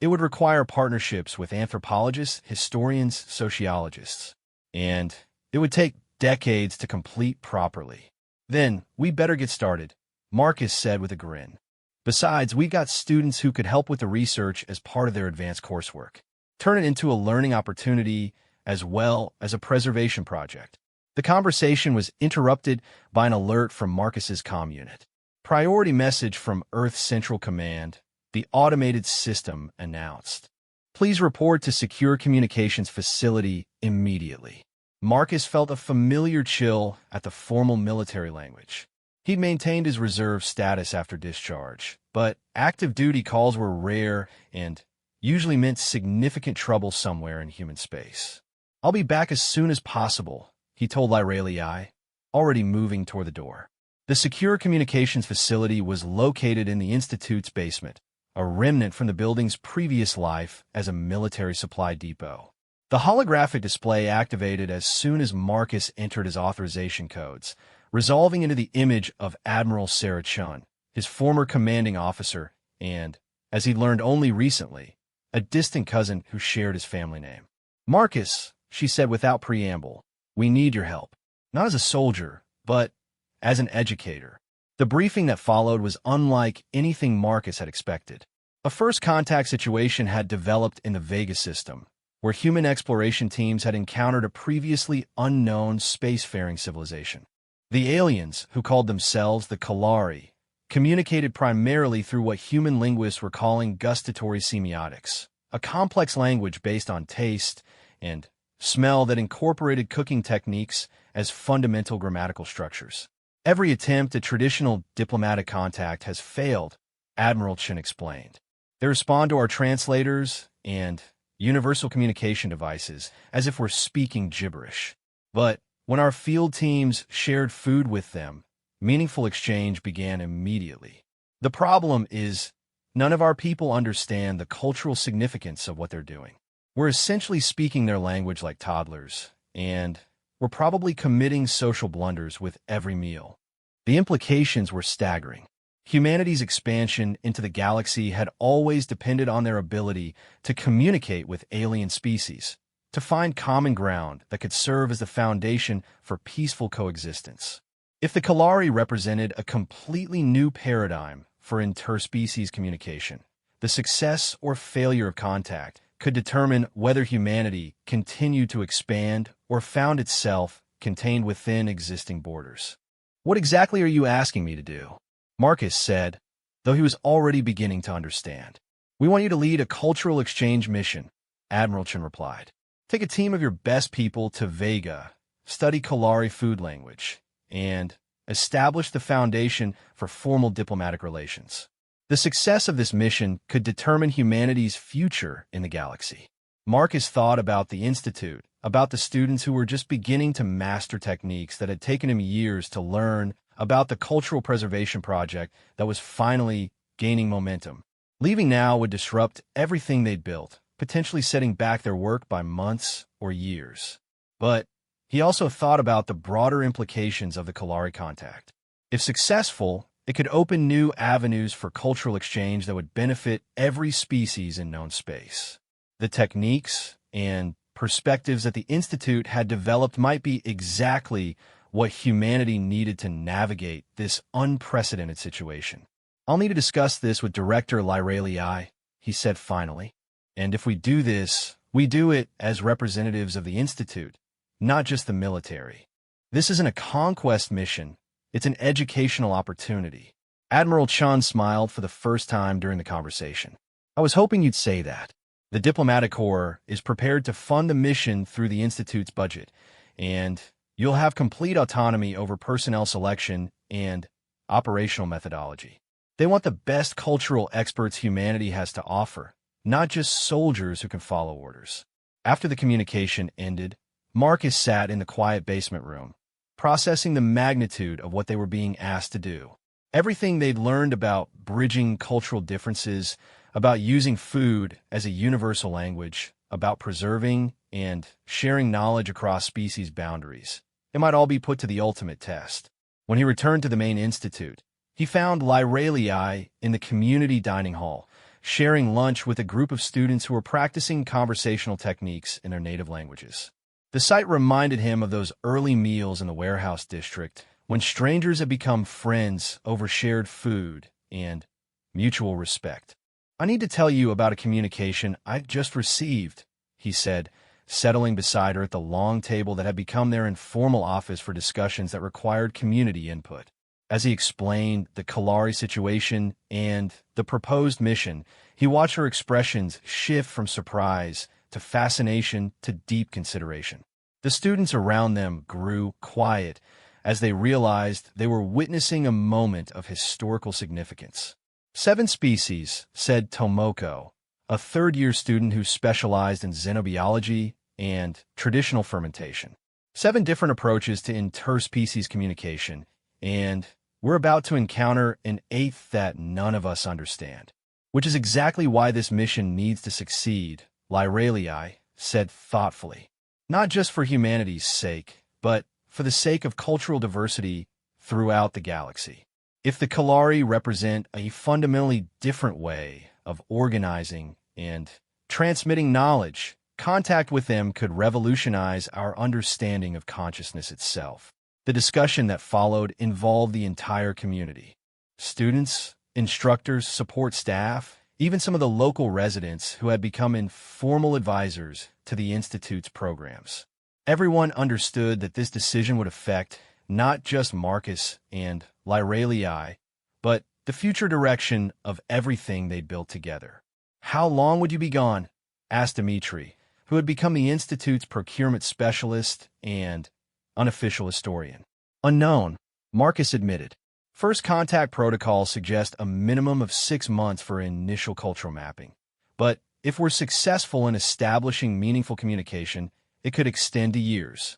It would require partnerships with anthropologists, historians, sociologists, and it would take decades to complete properly. "Then, we better get started," Marcus said with a grin. "Besides, we got students who could help with the research as part of their advanced coursework. Turn it into a learning opportunity as well as a preservation project." The conversation was interrupted by an alert from Marcus's comm unit. "Priority message from Earth Central Command," the automated system announced. "Please report to Secure Communications Facility immediately." Marcus felt a familiar chill at the formal military language. He'd maintained his reserve status after discharge, but active duty calls were rare and usually meant significant trouble somewhere in human space. "I'll be back as soon as possible," he told Lyralii, already moving toward the door. The Secure Communications Facility was located in the Institute's basement, a remnant from the building's previous life as a military supply depot. The holographic display activated as soon as Marcus entered his authorization codes, resolving into the image of Admiral Sarah Chun, his former commanding officer, and, as he learned only recently, a distant cousin who shared his family name. "Marcus," she said without preamble, "we need your help. Not as a soldier, but as an educator." The briefing that followed was unlike anything Marcus had expected. A first contact situation had developed in the Vega system, where human exploration teams had encountered a previously unknown spacefaring civilization. The aliens, who called themselves the Kalari, communicated primarily through what human linguists were calling gustatory semiotics, a complex language based on taste and smell that incorporated cooking techniques as fundamental grammatical structures. "Every attempt at traditional diplomatic contact has failed," Admiral Chin explained. "They respond to our translators and universal communication devices as if we're speaking gibberish. But when our field teams shared food with them, meaningful exchange began immediately. The problem is, none of our people understand the cultural significance of what they're doing. We're essentially speaking their language like toddlers, and we're probably committing social blunders with every meal." The implications were staggering. Humanity's expansion into the galaxy had always depended on their ability to communicate with alien species, to find common ground that could serve as the foundation for peaceful coexistence. If the Kalari represented a completely new paradigm for interspecies communication, the success or failure of contact could determine whether humanity continued to expand or found itself contained within existing borders. "What exactly are you asking me to do?" Marcus said, though he was already beginning to understand. "We want you to lead a cultural exchange mission," Admiral Chin replied. "Take a team of your best people to Vega, study Kalari food language, and establish the foundation for formal diplomatic relations. The success of this mission could determine humanity's future in the galaxy." Marcus thought about the Institute, about the students who were just beginning to master techniques that had taken him years to learn, about the cultural preservation project that was finally gaining momentum. Leaving now would disrupt everything they'd built, potentially setting back their work by months or years. But he also thought about the broader implications of the Kalari contact. If successful, it could open new avenues for cultural exchange that would benefit every species in known space. The techniques and perspectives that the Institute had developed might be exactly what humanity needed to navigate this unprecedented situation. "I'll need to discuss this with Director Lyralii," he said finally. "And if we do this, we do it as representatives of the Institute, not just the military. This isn't a conquest mission, it's an educational opportunity." Admiral Chan smiled for the first time during the conversation. "I was hoping you'd say that. The Diplomatic Corps is prepared to fund the mission through the Institute's budget, and you'll have complete autonomy over personnel selection and operational methodology. They want the best cultural experts humanity has to offer, not just soldiers who can follow orders." After the communication ended, Marcus sat in the quiet basement room, processing the magnitude of what they were being asked to do. Everything they'd learned about bridging cultural differences, about using food as a universal language, about preserving and sharing knowledge across species boundaries, it might all be put to the ultimate test. When he returned to the main institute, he found Lyralii in the community dining hall, sharing lunch with a group of students who were practicing conversational techniques in their native languages. The sight reminded him of those early meals in the warehouse district, when strangers had become friends over shared food and mutual respect. "I need to tell you about a communication I've just received," he said, settling beside her at the long table that had become their informal office for discussions that required community input. As he explained the Kalari situation and the proposed mission, he watched her expressions shift from surprise to fascination to deep consideration. The students around them grew quiet as they realized they were witnessing a moment of historical significance. 7 species, said Tomoko, a third-year student who specialized in xenobiology and traditional fermentation. 7 different approaches to interspecies communication, and we're about to encounter an 8th that none of us understand. Which is exactly why this mission needs to succeed, Lyralii said thoughtfully. Not just for humanity's sake, but for the sake of cultural diversity throughout the galaxy. If the Kalari represent a fundamentally different way of organizing and transmitting knowledge, contact with them could revolutionize our understanding of consciousness itself. The discussion that followed involved the entire community. Students, instructors, support staff, even some of the local residents who had become informal advisors to the Institute's programs. Everyone understood that this decision would affect not just Marcus and Lyralii, but the future direction of everything they'd built together. "How long would you be gone?" asked Dimitri, who had become the Institute's procurement specialist and unofficial historian. "Unknown," Marcus admitted. First contact protocols suggest a minimum of 6 months for initial cultural mapping. But if we're successful in establishing meaningful communication, it could extend to years.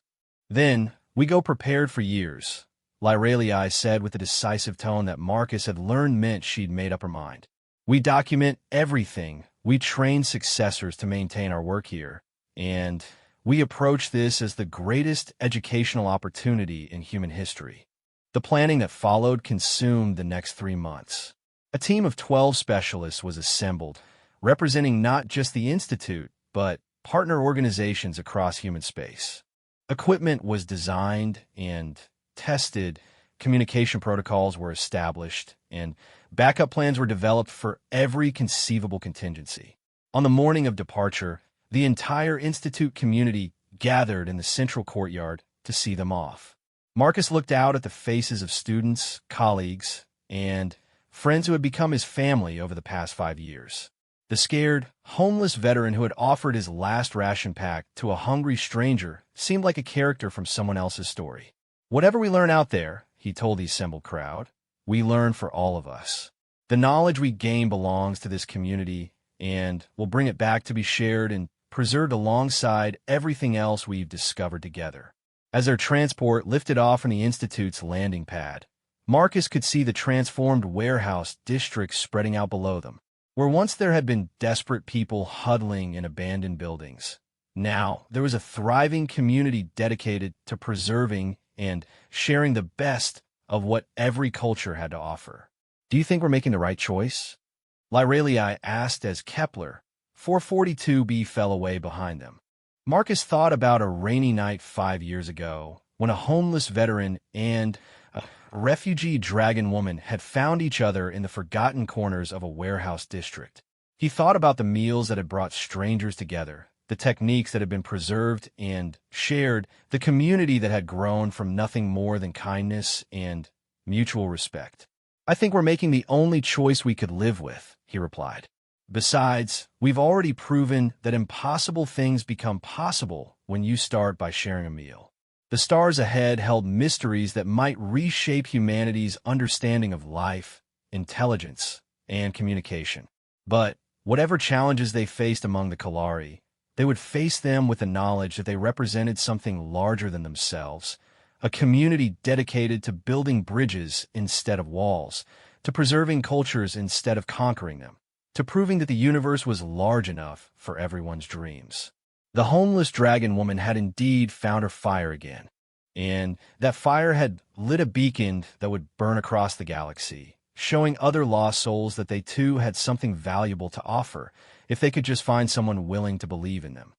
"Then, we go prepared for years," Lyralii said with a decisive tone that Marcus had learned meant she'd made up her mind. "We document everything. We train successors to maintain our work here, and we approach this as the greatest educational opportunity in human history." The planning that followed consumed the next 3 months. A team of 12 specialists was assembled, representing not just the Institute, but partner organizations across human space. Equipment was designed and tested, communication protocols were established, and backup plans were developed for every conceivable contingency. On the morning of departure, the entire Institute community gathered in the central courtyard to see them off. Marcus looked out at the faces of students, colleagues, and friends who had become his family over the past 5 years. The scared, homeless veteran who had offered his last ration pack to a hungry stranger seemed like a character from someone else's story. "Whatever we learn out there," he told the assembled crowd, "we learn for all of us. The knowledge we gain belongs to this community, and we'll bring it back to be shared and preserved alongside everything else we've discovered together." As their transport lifted off from the Institute's landing pad, Marcus could see the transformed warehouse district spreading out below them. Where once there had been desperate people huddling in abandoned buildings, now there was a thriving community dedicated to preserving and sharing the best of what every culture had to offer. "Do you think we're making the right choice?" Lyralii asked as Kepler 442b fell away behind them. Marcus thought about a rainy night 5 years ago when a homeless veteran and a refugee dragon woman had found each other in the forgotten corners of a warehouse district. He thought about the meals that had brought strangers together, the techniques that had been preserved and shared, the community that had grown from nothing more than kindness and mutual respect. "I think we're making the only choice we could live with," he replied. "Besides, we've already proven that impossible things become possible when you start by sharing a meal." The stars ahead held mysteries that might reshape humanity's understanding of life, intelligence, and communication. But whatever challenges they faced among the Kalari, they would face them with the knowledge that they represented something larger than themselves, a community dedicated to building bridges instead of walls, to preserving cultures instead of conquering them, to proving that the universe was large enough for everyone's dreams. The homeless dragon woman had indeed found her fire again, and that fire had lit a beacon that would burn across the galaxy, showing other lost souls that they too had something valuable to offer if they could just find someone willing to believe in them.